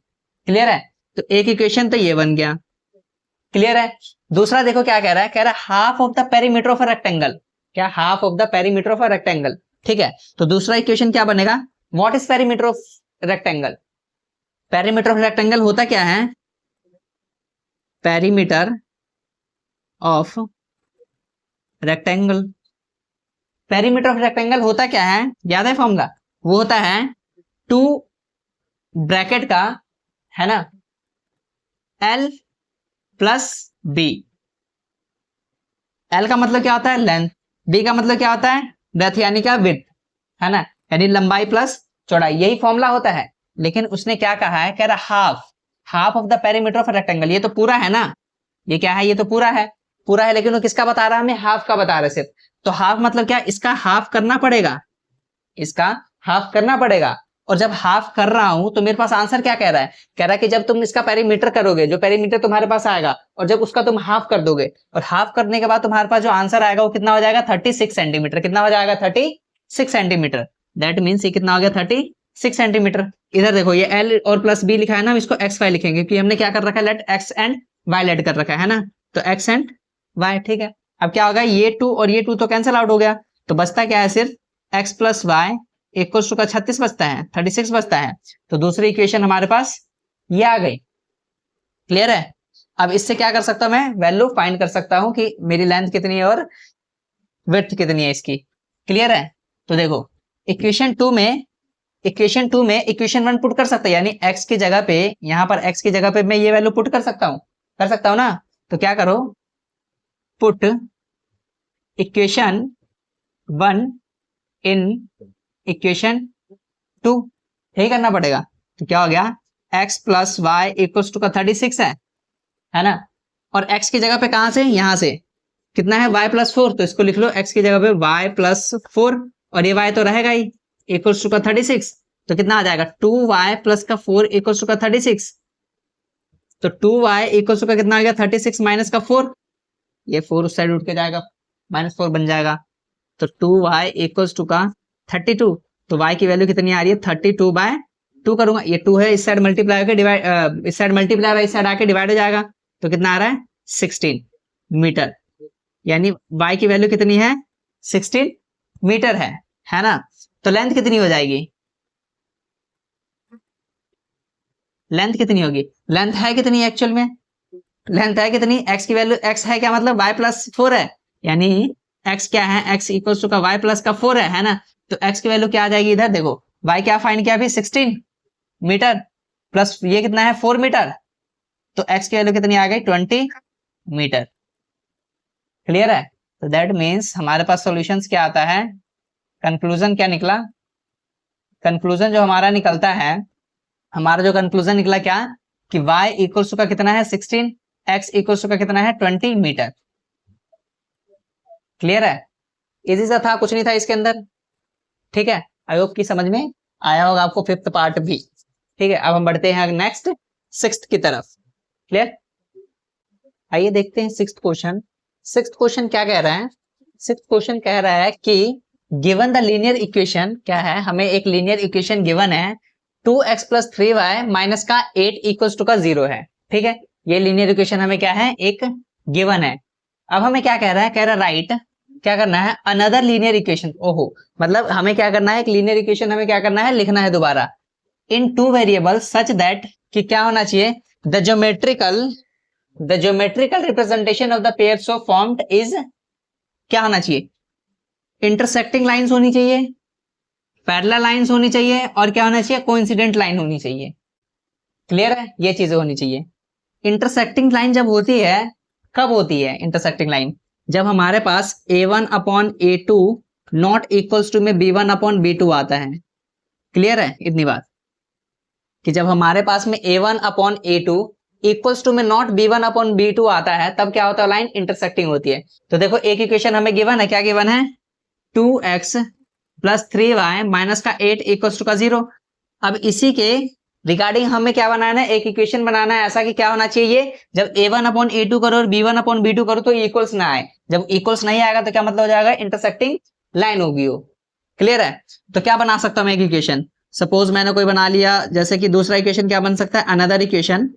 क्लियर है, तो एक इक्वेशन तो ये बन गया। क्लियर है, दूसरा देखो क्या कह रहा है, कह रहा है half of the perimeter of a rectangle, क्या, half of the perimeter of a rectangle. ठीक है, तो दूसरा इक्वेशन क्या बनेगा, what is perimeter of rectangle, perimeter of rectangle होता क्या है, perimeter of rectangle, perimeter of rectangle होता क्या है, याद है फॉर्मूला, वो होता है 2 ब्रैकेट का, है ना, L प्लस बी, L का मतलब क्या होता है, लेंथ, B का मतलब क्या होता है, ब्रेथ यानी क्या, विड्थ, है ना, यानी लंबाई प्लस चौड़ाई, यही फॉर्मूला होता है। लेकिन उसने क्या कहा है, कह रहा half of the perimeter of rectangle, ये तो पूरा है ना, ये क्या है, ये तो पूरा है, लेकिन वो किसका बता रहा है, हमें हाफ का बता रहा है सिर्फ। तो हाफ मतलब क्या, इसका हाफ करना पड़ेगा, इसका हाफ करना पड़ेगा। और जब हाफ कर रहा हूं तो मेरे पास आंसर क्या कह रहा है, कह रहा है कि जब तुम इसका पेरीमीटर करोगे, जो पेरीमीटर तुम्हारे पास आएगा, और जब उसका तुम हाफ कर दोगे, और हाफ करने के बाद तुम्हारे पास जो आंसर आएगा वो कितना हो जाएगा, 36 सेंटीमीटर, कितना हो जाएगा, 36 सेंटीमीटर। दैट मीन्स ये कितना हो गया, 36 सेंटीमीटर। इधर देखो ये L और प्लस बी लिखा है ना, हम इसको एक्स वाई लिखेंगे क्योंकि हमने क्या कर रखा है, let x and y let कर रखा है ना, तो एक्स एंड वाई। ठीक है, अब क्या होगा, ये 2 और ये 2 तो कैंसिल आउट हो गया, तो बचता क्या है, सिर्फ x plus y equals to का 36 बचता है, 36 बचता है। तो दूसरी इक्वेशन हमारे पास ये आ गई। क्लियर है, अब इससे क्या कर सकता हूं, मैं वैल्यू फाइंड कर सकता हूं कि मेरी लेंथ कितनी है और विड्थ कितनी है इसकी। क्लियर है, तो देखो इक्वेशन 2 में इक्वेशन 1 पुट कर सकता है, यानी x की जगह पे, यहां पर x की जगह पे मैं ये वैल्यू पुट कर सकता हूं ना। तो क्या करो, पुट इक्वेशन 1 इन इक्वेशन 2, यही करना पड़ेगा। तो क्या हो गया, x plus y equals to का 36 है ना, और x की जगह पे कहां से, यहां से कितना है y प्लस 4, तो इसको लिख लो x की जगह पे y प्लस 4, और ये y तो रहेगा ही, इक्वल्स टू का 36, तो कितना आ जाएगा 2y प्लस का 4 इक्वल्स टू का 36, तो 2y इक्वल्स टू का कितना आ गया 36 माइनस का 4, ये 4 उस साइड उठ के जाएगा, -4 बन जाएगा, तो 2y इक्वल्स टू का 32, तो y की वैल्यू कितनी आ रही है 32/2 करूंगा, ये 2 है इस साइड मल्टीप्लाई होकर डिवाइड, इस साइड मल्टीप्लाई इस साइड आके डिवाइड हो जाएगा, तो कितना आ रहा है 16 मीटर, यानी y की वैल्यू कितनी है 16 मीटर है ना। तो लेंथ कितनी हो जाएगी, लेंथ कितनी होगी, लेंथ है कितनी एक्चुअल में, लेंथ है कितनी, x की वैल्यू, x है क्या मतलब y प्लस 4 है, यानी x क्या है, x इक्वल्स टू का y प्लस का 4 है ना, तो x की वैल्यू क्या आ जाएगी, इधर देखो y क्या फाइंड किया अभी 16 मीटर, प्लस ये कितना है 4 मीटर, तो x की वैल्यू कितनी आ गई 20 मीटर। क्लियर है, तो दैट मीन्स हमारे पास सॉल्यूशंस क्या आता है, कंक्लूजन क्या निकला, कंक्लूजन जो हमारा निकलता है, हमारा जो कंक्लूजन निकला क्या, कि y इक्वल्स टू का कितना है 16, x इक्वल्स टू का कितना है 20 मीटर। क्लियर है, इजी सा था, कुछ नहीं था इसके अंदर। ठीक है, आई होप की समझ में आया होगा आपको फिफ्थ पार्ट भी। ठीक है, अब हम बढ़ते हैं नेक्स्ट सिक्स्थ की तरफ। क्लियर, आइए देखते हैं सिक्स्थ क्वेश्चन। सिक्स्थ क्वेश्चन क्या कह रहा है, सिक्स्थ क्वेश्चन कह रहा है कि गिवन द लीनियर इक्वेशन, क्या है, हमें एक लीनियर इक्वेशन गिवन है 2x प्लस 3y माइनस का 8 इक्वल्स टू का 0 है। ठीक है, ये लीनियर इक्वेशन हमें क्या है, एक गिवन है। अब हमें क्या कह रहा है, कह रहा है राइट, क्या करना है, अनदर लीनियर इक्वेशन। ओहो, मतलब हमें क्या करना है, एक लीनियर इक्वेशन हमें क्या करना है, लिखना है दोबारा, इन टू वेरिएबल सच दैट, कि क्या होना चाहिए, the geometrical representation of the pairs of formed is, क्या होना चाहिए, इंटरसेक्टिंग लाइंस होनी चाहिए, पैरेलल लाइंस होनी चाहिए, और क्या होना चाहिए, कोइंसिडेंट लाइन होनी चाहिए। क्लियर है, ये चीजें होनी चाहिए। इंटरसेक्टिंग लाइन जब होती है, कब होती है इंटरसेक्टिंग लाइन, जब हमारे पास a1 upon a2 not equals to में b1 अपॉन b2 आता है। क्लियर है इतनी बात, कि जब हमारे पास में a1 upon a2 equals to में नॉट b1 अपॉन b2 आता है, तब क्या होता है, लाइन इंटरसेक्टिंग होती है। तो देखो एक इक्वेशन हमें गिवन है, क्या गिवन है, 2x प्लस 3y माइनस का 8 इक्वल्स टू का 0। अब इसी के रिगार्डिंग हमें क्या बनाना है, एक इक्वेशन बनाना है ऐसा कि क्या होना चाहिए, जब a1 अपॉन a2 करो और b1 अपॉन b2 करो तो इक्वल्स ना आए। जब इक्वल्स नहीं आएगा तो क्या मतलब हो जाएगा, इंटरसेक्टिंग लाइन होगी वो। क्लियर है, तो क्या बना सकता हूं मैं एक इक्वेशन, सपोज मैंने कोई बना लिया, जैसे कि दूसरा इक्वेशन क्या बन सकता है, अनदर इक्वेशन,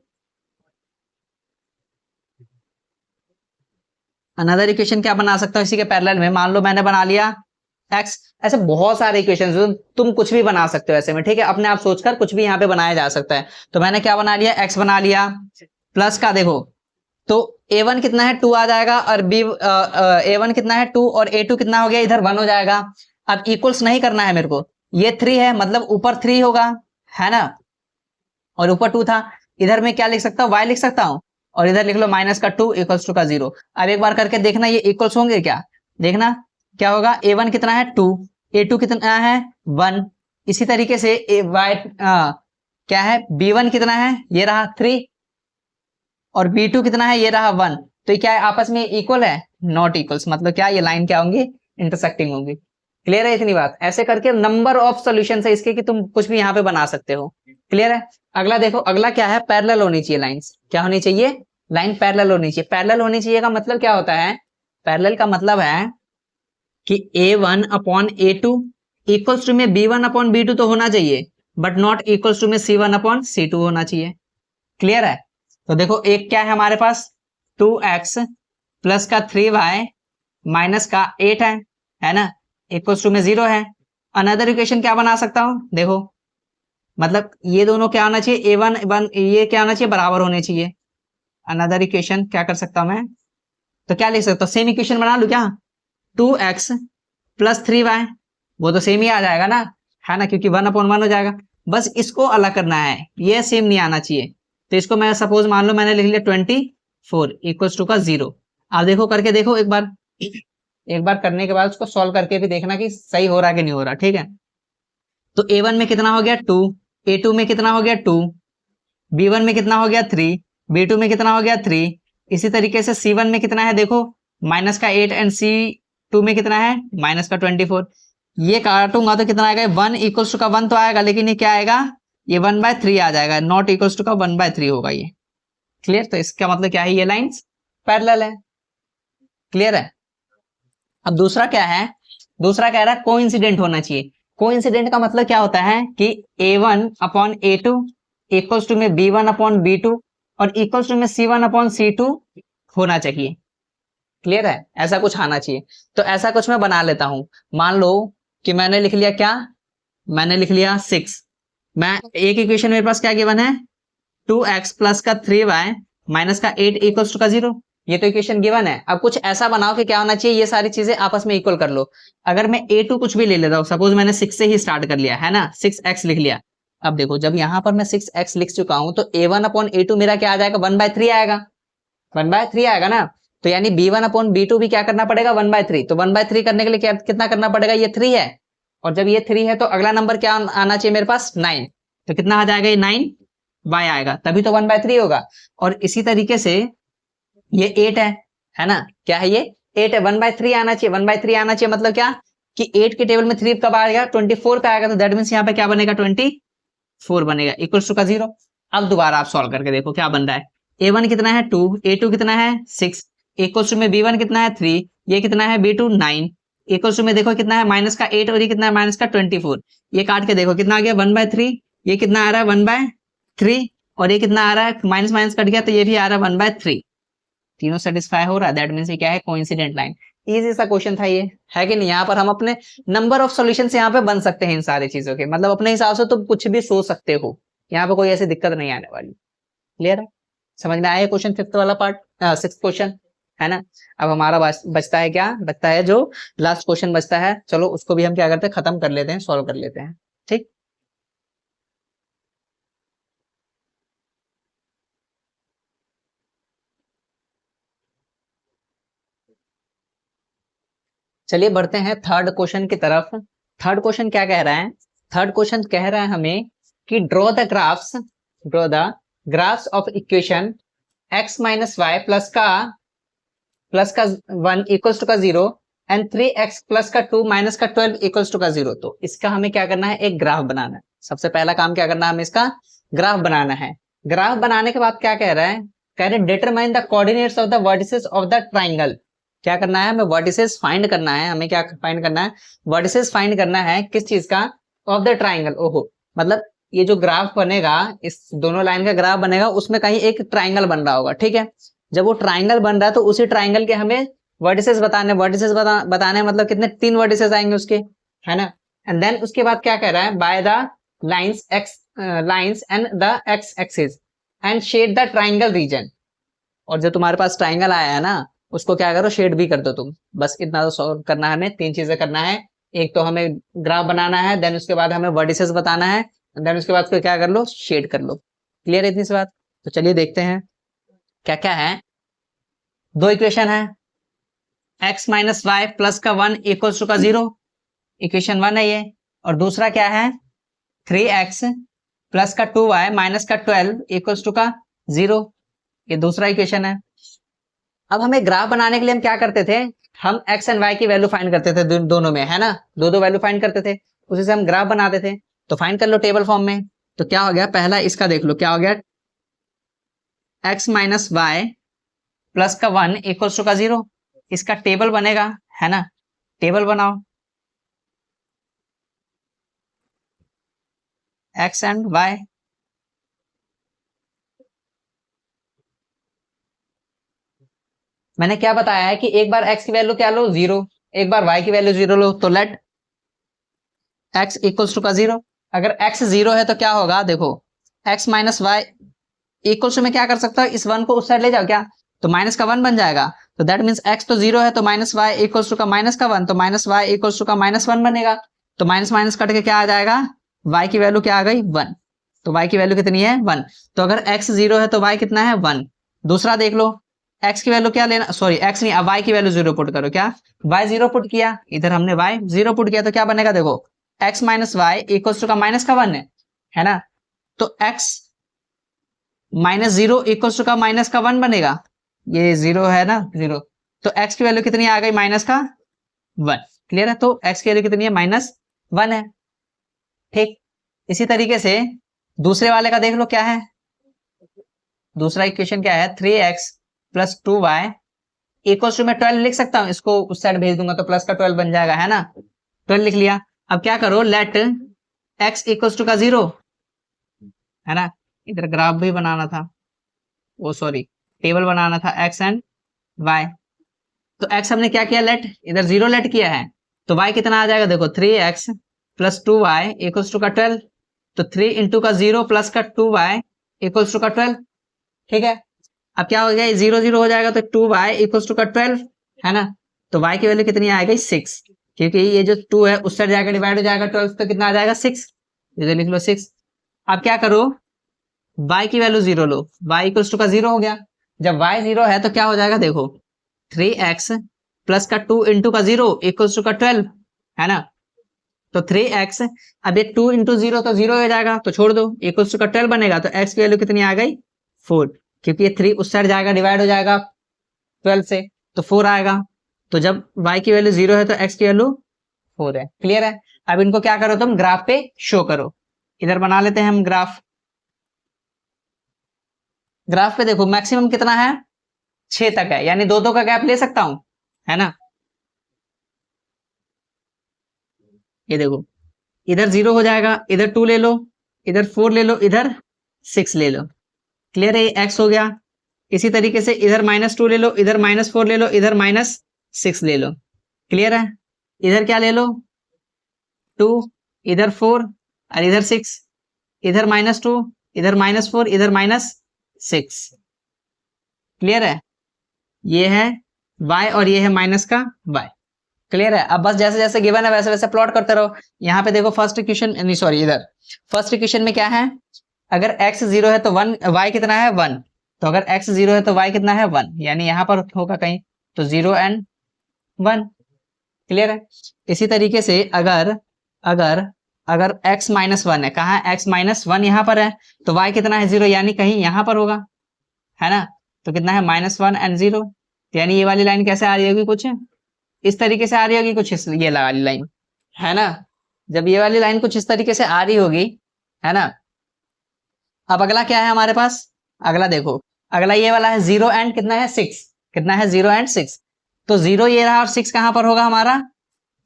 अनदर इक्वेशन क्या बना सकता हूं इसी के पैरेलल में, मान लो मैंने बना लिया x, ऐसे बहुत सारे इक्वेशन, तुम कुछ भी बना सकते हो ऐसे में। ठीक है, अपने आप सोचकर कुछ भी यहाँ पे बनाया जा सकता है। तो मैंने क्या बना लिया, x बना लिया, प्लस का देखो, तो a1 कितना है 2 आ जाएगा, और a1 कितना है 2, और a2 कितना हो गया, इधर 1 हो जाएगा। अब इक्वल्स नहीं करना है मेरे को, ये 3 है, मतलब ऊपर 3 होगा, है ना, और ऊपर 2 था, इधर में क्या लिख सकता हूँ, y लिख सकता हूँ, और इधर लिख लो माइनस का 2 इक्वल्स टू का 0। अब एक बार करके देखना ये इक्वल्स होंगे क्या, देखना क्या होगा, a1 कितना है 2, a2 कितना है 1, इसी तरीके से क्या है, b1 कितना है, ये रहा 3, और b2 कितना है, ये रहा 1। तो ये क्या है, आपस में इक्वल है, नॉट इक्वल्स, मतलब क्या, ये लाइन क्या होंगी, इंटरसेक्टिंग होंगी। क्लियर है इतनी बात, ऐसे करके नंबर ऑफ सॉल्यूशंस है इसके, कि तुम कुछ भी यहाँ पे बना सकते हो। क्लियर है, अगला देखो, अगला क्या है, पैरेलल होनी चाहिए लाइंस, क्या होनी चाहिए, लाइन पैरेलल होनी चाहिए। पैरेलल होनी चाहिए का मतलब क्या होता है, पैरेलल का मतलब है कि a1 upon a2 equals to में b1 अपॉन b2 तो होना चाहिए, बट नॉट इक्वल्स टू में c1 अपॉन c2 होना चाहिए। क्लियर है, तो देखो एक क्या है हमारे पास, 2x प्लस का 3y माइनस का 8 है ना, इक्वल्स टू में 0 है। अनदर इक्वेशन क्या बना सकता हूं, देखो मतलब ये दोनों क्या होना चाहिए, a1 ये क्या होना चाहिए, बराबर होने चाहिए। अनदर इक्वेशन क्या कर सकता हूं मैं, तो क्या लिख सकता हूं, सेम इक्वेशन बना लू क्या, 2x प्लस 3y, वो तो सेम ही आ जाएगा ना, है ना, क्योंकि 1 अपॉन 1 हो जाएगा। बस इसको अलग करना है, ये सेम नहीं आना चाहिए। तो इसको मैं सपोज मान लो मैंने लिख लिया 24 इक्वल्स टू का 0। आप देखो करके देखो एक बार, एक बार करने के बाद उसको सॉल्व करके भी देखना कि सही हो रहा है कि नहीं हो रहा, ठीक है। तो A1 में कितना हो गया 2, A2 में कितना हो गया 2, B1 में कितना हो गया 3, B2 में कितना हो गया 3, इसी तरीके से C1 में कितना है देखो -8 एंड C2 में कितना है -24। ये काटूंगा तो कितना आएगा 1 इक्वल्स टू का 1 तो आएगा, लेकिन ये क्या आएगा ये 1/3 आ जाएगा, नॉट इक्वल्स टू का 1/3 होगा ये। क्लियर? तो इसका मतलब क्या है ये लाइंस पैरेलल है। क्लियर है? अब दूसरा क्या है, दूसरा कह रहा है कोइंसिडेंट होना चाहिए। कोइंसिडेंट का मतलब क्या होता है कि A1 upon A2 equals to में B1 अपॉन B2 और इक्वल्स टू में C1 अपॉन C2 होना चाहिए। क्लियर है? ऐसा कुछ आना चाहिए। तो ऐसा कुछ मैं बना लेता हूं। मान लो कि मैंने लिख लिया क्या, मैंने लिख लिया 6। मैं एक इक्वेशन मेरे पास क्या गिवन है 2x प्लस का 3y माइनस का 8 इक्वल्स टू का 0। ये तो इक्वेशन गिवन है। अब कुछ ऐसा बनाओ कि क्या होना चाहिए ये सारी चीजें आपस में इक्वल कर लो। अगर मैं A2 कुछ भी ले लेता हूं, सपोज मैंने 6 से ही स्टार्ट कर लिया है ना, 6x लिख लिया। अब देखो जब यहां पर मैं 6x लिख चुका हूं तो A1 अपॉन A2 मेरा क्या आ जाएगा 1/3 आएगा, 1/3 आएगा ना। तो यानी B1 अपॉन B2 भी क्या करना पड़ेगा 1/3। तो 1/3 करने के लिए क्या कितना करना पड़ेगा, ये 3 है, और जब ये 3 है तो अगला नंबर क्या आना चाहिए मेरे पास 9। तो कितना आ जाएगा ये 9y आएगा, तभी तो 1/3 होगा। और इसी तरीके से ये 8 है ना, क्या है ये 8 है, 1/3 आना चाहिए, 1/3 आना चाहिए मतलब क्या कि 8 के टेबल में 3 कब आएगा 24 पे आएगा, तो दैट मींस यहाँ पे क्या बनेगा 24 बनेगा इक्वल्स टू का 0। अब दोबारा आप सॉल्व करके देखो क्या बन रहा है। A1 कितना है 2, A2 कितना है 6, इक्वल्स टू में B1 कितना है 3, ये कितना है B2 9, इक्वल्स टू में देखो कितना है -8 और ये कितना है -24। ये काट के देखो कितना आ गया 1/3, ये कितना आ रहा है 1/3 और ये कितना आ रहा है माइनस माइनस कट गया तो ये भी आ रहा है 1/3। तीनों सेटिस्फाई हो रहा है, दैट मींस ये क्या है कोइंसिडेंट लाइन। इजी सा क्वेश्चन था ये, है कि नहीं। यहाँ पर हम अपने नंबर ऑफ सॉल्यूशंस यहाँ पे बन सकते हैं इन सारी चीजों के, मतलब अपने हिसाब से तो कुछ भी सोच सकते हो, यहाँ पे कोई ऐसी दिक्कत नहीं आने वाली। क्लियर है? समझ में आया क्वेश्चन फिफ्थ वाला पार्ट, 6th क्वेश्चन है ना। अब हमारा बचता है क्या, बचता है जो लास्ट क्वेश्चन बचता है, चलो उसको भी हम क्या करते हैं खत्म कर लेते हैं, सॉल्व कर लेते हैं। ठीक, चलिए बढ़ते हैं थर्ड क्वेश्चन की तरफ। थर्ड क्वेश्चन क्या कह रहा है, थर्ड क्वेश्चन कह रहा है हमें कि draw the graphs of equation x minus y plus का 1 इक्वल्स टू का 0 एंड 3x प्लस का 2 माइनस का 12 इक्वल्स टू का 0। तो इसका हमें क्या करना है, एक ग्राफ बनाना है। सबसे पहला काम क्या करना है, हमें इसका ग्राफ बनाना है। ग्राफ बनाने के बाद क्या कह रहा है, कह रहे determine the coordinates of the vertices of the triangle. क्या करना है, हमें वर्टिसेस फाइंड करना है। हमें क्या फाइंड करना है, वर्टिसेस फाइंड करना है किस चीज का, ऑफ द ट्राइंगल। ओहो, मतलब ये जो ग्राफ बनेगा, इस दोनों लाइन का ग्राफ बनेगा, उसमें कहीं एक ट्राइंगल बन रहा होगा, ठीक है। जब वो ट्राइंगल बन रहा है तो उसी ट्राइंगल के हमें वर्टिसेस बताने, बताने मतलब कितने 3 वर्टिसेस आएंगे उसके, है ना। एंड देन उसके बाद क्या कह रहा है, by the lines and the x axis and shade the triangle region. और जो तुम्हारे पास ट्राइंगल आया है ना, उसको क्या करो शेड भी कर दो तुम। बस इतना तो सॉल्व करना है हमें, 3 चीजें करना है। एक तो हमें ग्राफ बनाना है, देन उसके बाद हमें वर्टिसेस बताना है, देन उसके बाद क्या कर लो, शेड कर लो। क्लियर है इतनी सी बात? तो चलिए देखते हैं क्या क्या है। 2 इक्वेशन है, x माइनस वाई प्लस का 1 इक्वल्स टू का 0, इक्वेशन 1 है ये। और दूसरा क्या है 3x प्लस का 2y माइनस का 12 इक्वल्स टू का 0, ये दूसरा इक्वेशन है। अब हमें ग्राफ बनाने के लिए हम क्या करते थे, हम x एंड y की वैल्यू फाइंड करते थे दोनों में, है ना। दो वैल्यू फाइंड करते थे, उसी से हम ग्राफ बनाते थे। तो फाइंड कर लो टेबल फॉर्म में। तो क्या हो गया, पहला इसका देख लो क्या हो गया, x माइनस वाई प्लस का 1 इक्वल्स टू का 0। इसका टेबल बनेगा, है ना। टेबल बनाओ x एंड y। मैंने क्या बताया है कि एक बार x की वैल्यू क्या लो 0, एक बार y की वैल्यू 0 लो। तो लेट x इक्वल्स टू का 0। अगर x 0 है तो क्या होगा, देखो x minus y equals to में क्या कर सकता है, इस 1 को उस साइड ले जाओ क्या, तो माइनस का 1 बन जाएगा। तो दैट मीन्स x तो 0 है, तो माइनस वाई इक्वल्स टू का माइनस का 1, तो माइनस वाई इक्वल्स टू का -1 बनेगा। तो माइनस माइनस कट के क्या आ जाएगा, y की वैल्यू क्या आ गई 1। तो y की वैल्यू कितनी है 1। तो अगर x 0 है तो y कितना है 1। दूसरा देख लो, एक्स की वैल्यू क्या लेना, सॉरी एक्स नहीं, अब वाई की वैल्यू 0 पुट करो। क्या वाई 0 पुट किया, इधर हमने वाई 0 पुट किया, तो क्या बनेगा देखो, x minus y equals to का माइनस का 1 है ना, तो एक्स माइनस 0 इक्वल्स टू का माइनस का 1 बनेगा, ये 0 है ना 0, तो एक्स की वैल्यू कितनी आ गई, माइनस का 1। क्लियर है, तो एक्स की वैल्यू कितनी है, -1 है। ठीक, इसी तरीके से दूसरे वाले का देख लो क्या है, दूसरा इक्वेशन क्या है, 3x plus 2y equals to, मैं 12 लिख सकता हूं, इसको उस साइड भेज दूंगा तो प्लस का 12 बन जाएगा, है ना, 12 लिख लिया। अब क्या करो, लेट x इक्वल्स टू का 0, है ना, इधर ग्राफ भी बनाना था, वो सॉरी टेबल बनाना था x एंड y, तो x हमने क्या किया, लेट इधर 0 लेट किया है, तो y कितना आ जाएगा देखो, 3x plus 2y equals to का 12, तो 3 इंटू का 0 प्लस का 2y इक्वल्स टू का 12। ठीक है, अब क्या हो गया, 0 0 हो जाएगा, तो 2y इक्वल्स टू का 12, है ना, तो y की वैल्यू कितनी आ गई, 6, क्योंकि ये जो 2 है उस साइड जाकर डिवाइड हो जाएगा 12, तो कितना आ जाएगा 6, इधर लिख लो 6। अब क्या करो, y की वैल्यू 0 लो, y इक्वल्स टू का 0 हो गया, जब y 0 है तो क्या हो जाएगा देखो, 3x प्लस का 2 इंटू का 0 इक्वल्स टू का 12, है ना, तो 3x, अब ये 2 इंटू 0 तो 0 हो जाएगा, तो छोड़ दो, इक्वल्स टू का 12 बनेगा, तो x की वैल्यू कितनी आ गई, 4, क्योंकि ये 3 उस साइड जाएगा डिवाइड हो जाएगा 12 से, तो 4 आएगा, तो जब y की वैल्यू 0 है तो x की वैल्यू 4 है। क्लियर है, अब इनको क्या करो तुम, ग्राफ पे शो करो, इधर बना लेते हैं हम ग्राफ। ग्राफ पे देखो मैक्सिमम कितना है, 6 तक है, यानी दो दो का गैप ले सकता हूं, है ना, ये देखो इधर 0 हो जाएगा, इधर 2 ले लो, इधर 4 ले लो, इधर 6 ले लो। क्लियर है, ये x हो गया, इसी तरीके से इधर -2 ले लो, इधर -4 ले लो, इधर -6 ले लो। क्लियर है, इधर क्या ले लो, 2, इधर 4 और इधर 6, इधर -2, इधर -4, इधर -6। क्लियर है, ये है y और ये है माइनस का y। क्लियर है, अब बस जैसे जैसे गिवन है वैसे वैसे प्लॉट करते रहो। यहाँ पे देखो फर्स्ट इक्वेशन, नहीं सॉरी, इधर फर्स्ट इक्वेशन में क्या है, अगर x 0 है तो 1, y कितना है 1, तो अगर x 0 है तो y कितना है 1, यानी यहाँ पर होगा कहीं, तो 0 एंड 1। क्लियर है, इसी तरीके से अगर अगर अगर x -1 है, कहाँ x -1 यहाँ पर है, तो y कितना है 0, यानी कहीं यहाँ पर होगा, है ना, तो कितना है -1 एंड 0, यानी ये वाली लाइन कैसे आ रही होगी, कुछ इस तरीके से आ रही होगी, कुछ ये वाली लाइन, है ना, जब ये वाली लाइन कुछ इस तरीके से आ रही होगी, है ना। अब अगला क्या है हमारे पास, अगला देखो, अगला ये वाला है 0 एंड कितना है 6, कितना है 0 एंड 6, तो 0 ये रहा और 6 कहां पर होगा हमारा,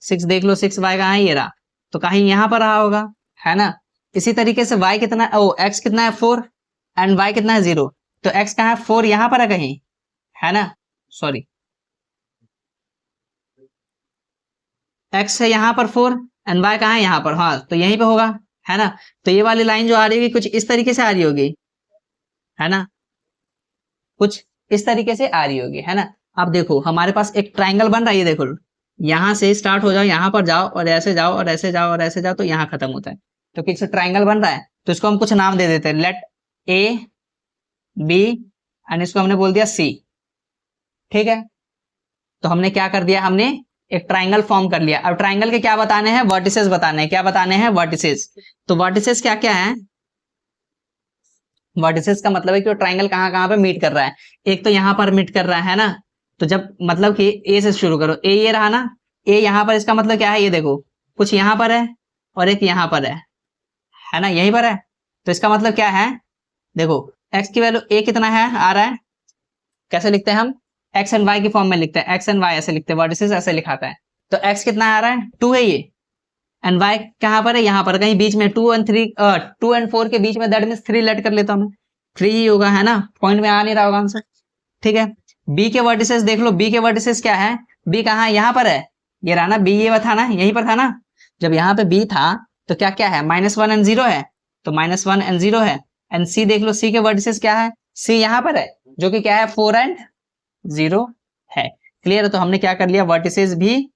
6 देख लो 6 y कहां है, ये रहा, तो कहीं यहां पर रहा होगा, है ना। इसी तरीके से y कितना, ओ x कितना है 4 एंड y कितना है 0, तो x कहां है 4 यहां पर है कहीं, है ना, सॉरी x है यहाँ पर 4 एंड y कहाँ है यहाँ पर, हाँ तो यहीं पे होगा, है ना, तो ये वाली लाइन जो आ रही होगी कुछ इस तरीके से आ रही होगी, है ना, कुछ इस तरीके से आ रही होगी, है ना। अब देखो हमारे पास एक ट्राइंगल बन रहा है, ये देखो यहाँ से स्टार्ट हो जाओ, यहाँ पर जाओ और ऐसे जाओ और ऐसे जाओ और ऐसे जाओ, तो यहाँ खत्म होता है, तो किसी ट्राइंगल बन रहा है, तो इसको हम कुछ नाम दे देते हैं, लेट ए बी एंड इसको हमने बोल दिया सी। ठीक है, तो हमने क्या कर दिया, हमने एक ट्राइंगल फॉर्म कर लिया। अब ट्राइंगल के क्या बताने हैं, वर्टिसेस बताने हैं, क्या बताने हैं, वर्टिसेस। तो वर्टिसेस क्या क्या है, वर्टिसेस का मतलब है कि वो ट्राइंगल कहाँ कहाँ पे मीट कर रहा है, एक तो यहाँ पर मीट कर रहा है ना, तो जब मतलब कि ए से शुरू करो, ए ये रहा ना, ए यहाँ पर, इसका मतलब क्या है, ये देखो कुछ यहाँ पर है और एक यहाँ पर है ना, यहीं पर है, तो इसका मतलब क्या है, देखो एक्स की वैल्यू ए कितना है आ रहा है, कैसे लिखते हैं हम, एक्स एंड वाई की फॉर्म में लिखते हैं, एक्स एंड वाई ऐसे लिखते हैं, वर्टिसेस ऐसे लिखाता है, तो एक्स कितना आ रहा है 2 है ये, एंड वाई कहाँ पर है, यहाँ पर कहीं बीच में 2 एंड 3, 2 एंड 4 के बीच में, दैट मीन्स 3 लेट कर लेता हूँ, 3 ही होगा, है ना, पॉइंट में आ नहीं रहा होगा आंसर। ठीक है, बी के वर्टिसेस देख लो, बी के वर्टिसेस क्या है, बी कहाँ है, यहाँ पर है, ये रहा ना बी, ये था ना, यहीं पर था ना, जब यहाँ पे बी था तो क्या क्या है, -1 एंड 0 है, तो -1 एंड 0 है, एंड सी देख लो, सी के वर्टिसेस क्या है, सी यहाँ पर है, जो कि क्या है 4 एंड 0 है। क्लियर है, तो हमने क्या कर लिया, वर्टिसेस भी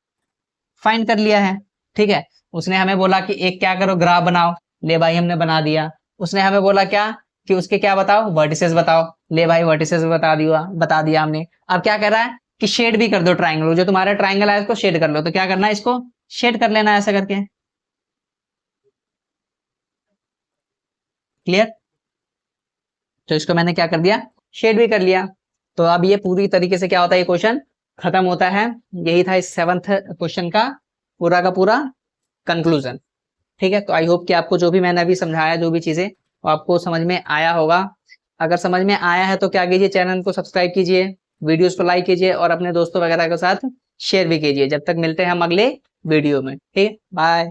फाइंड कर लिया है। ठीक है, उसने हमें बोला कि एक क्या करो, ग्राफ बनाओ, ले भाई हमने बना दिया। उसने हमें बोला क्या कि उसके क्या बताओ, वर्टिसेस बताओ, ले भाई वर्टिसेस बता दिया हमने। अब क्या कर रहा है कि शेड भी कर दो ट्राइंगल, जो तुम्हारा ट्राइंगल है इसको शेड कर लो। तो क्या करना है, इसको शेड कर लेना है ऐसा करके। क्लियर? तो इसको मैंने क्या कर दिया, शेड भी कर लिया। तो अब ये पूरी तरीके से क्या होता है, ये क्वेश्चन खत्म होता है। यही था इस 7th क्वेश्चन का पूरा कंक्लूजन। ठीक है, तो आई होप कि आपको जो भी मैंने अभी समझाया, जो भी चीजें, वो आपको समझ में आया होगा। अगर समझ में आया है तो क्या कीजिए, चैनल को सब्सक्राइब कीजिए, वीडियोस को लाइक कीजिए और अपने दोस्तों वगैरह के साथ शेयर भी कीजिए। जब तक मिलते हैं हम अगले वीडियो में, ठीक है, बाय।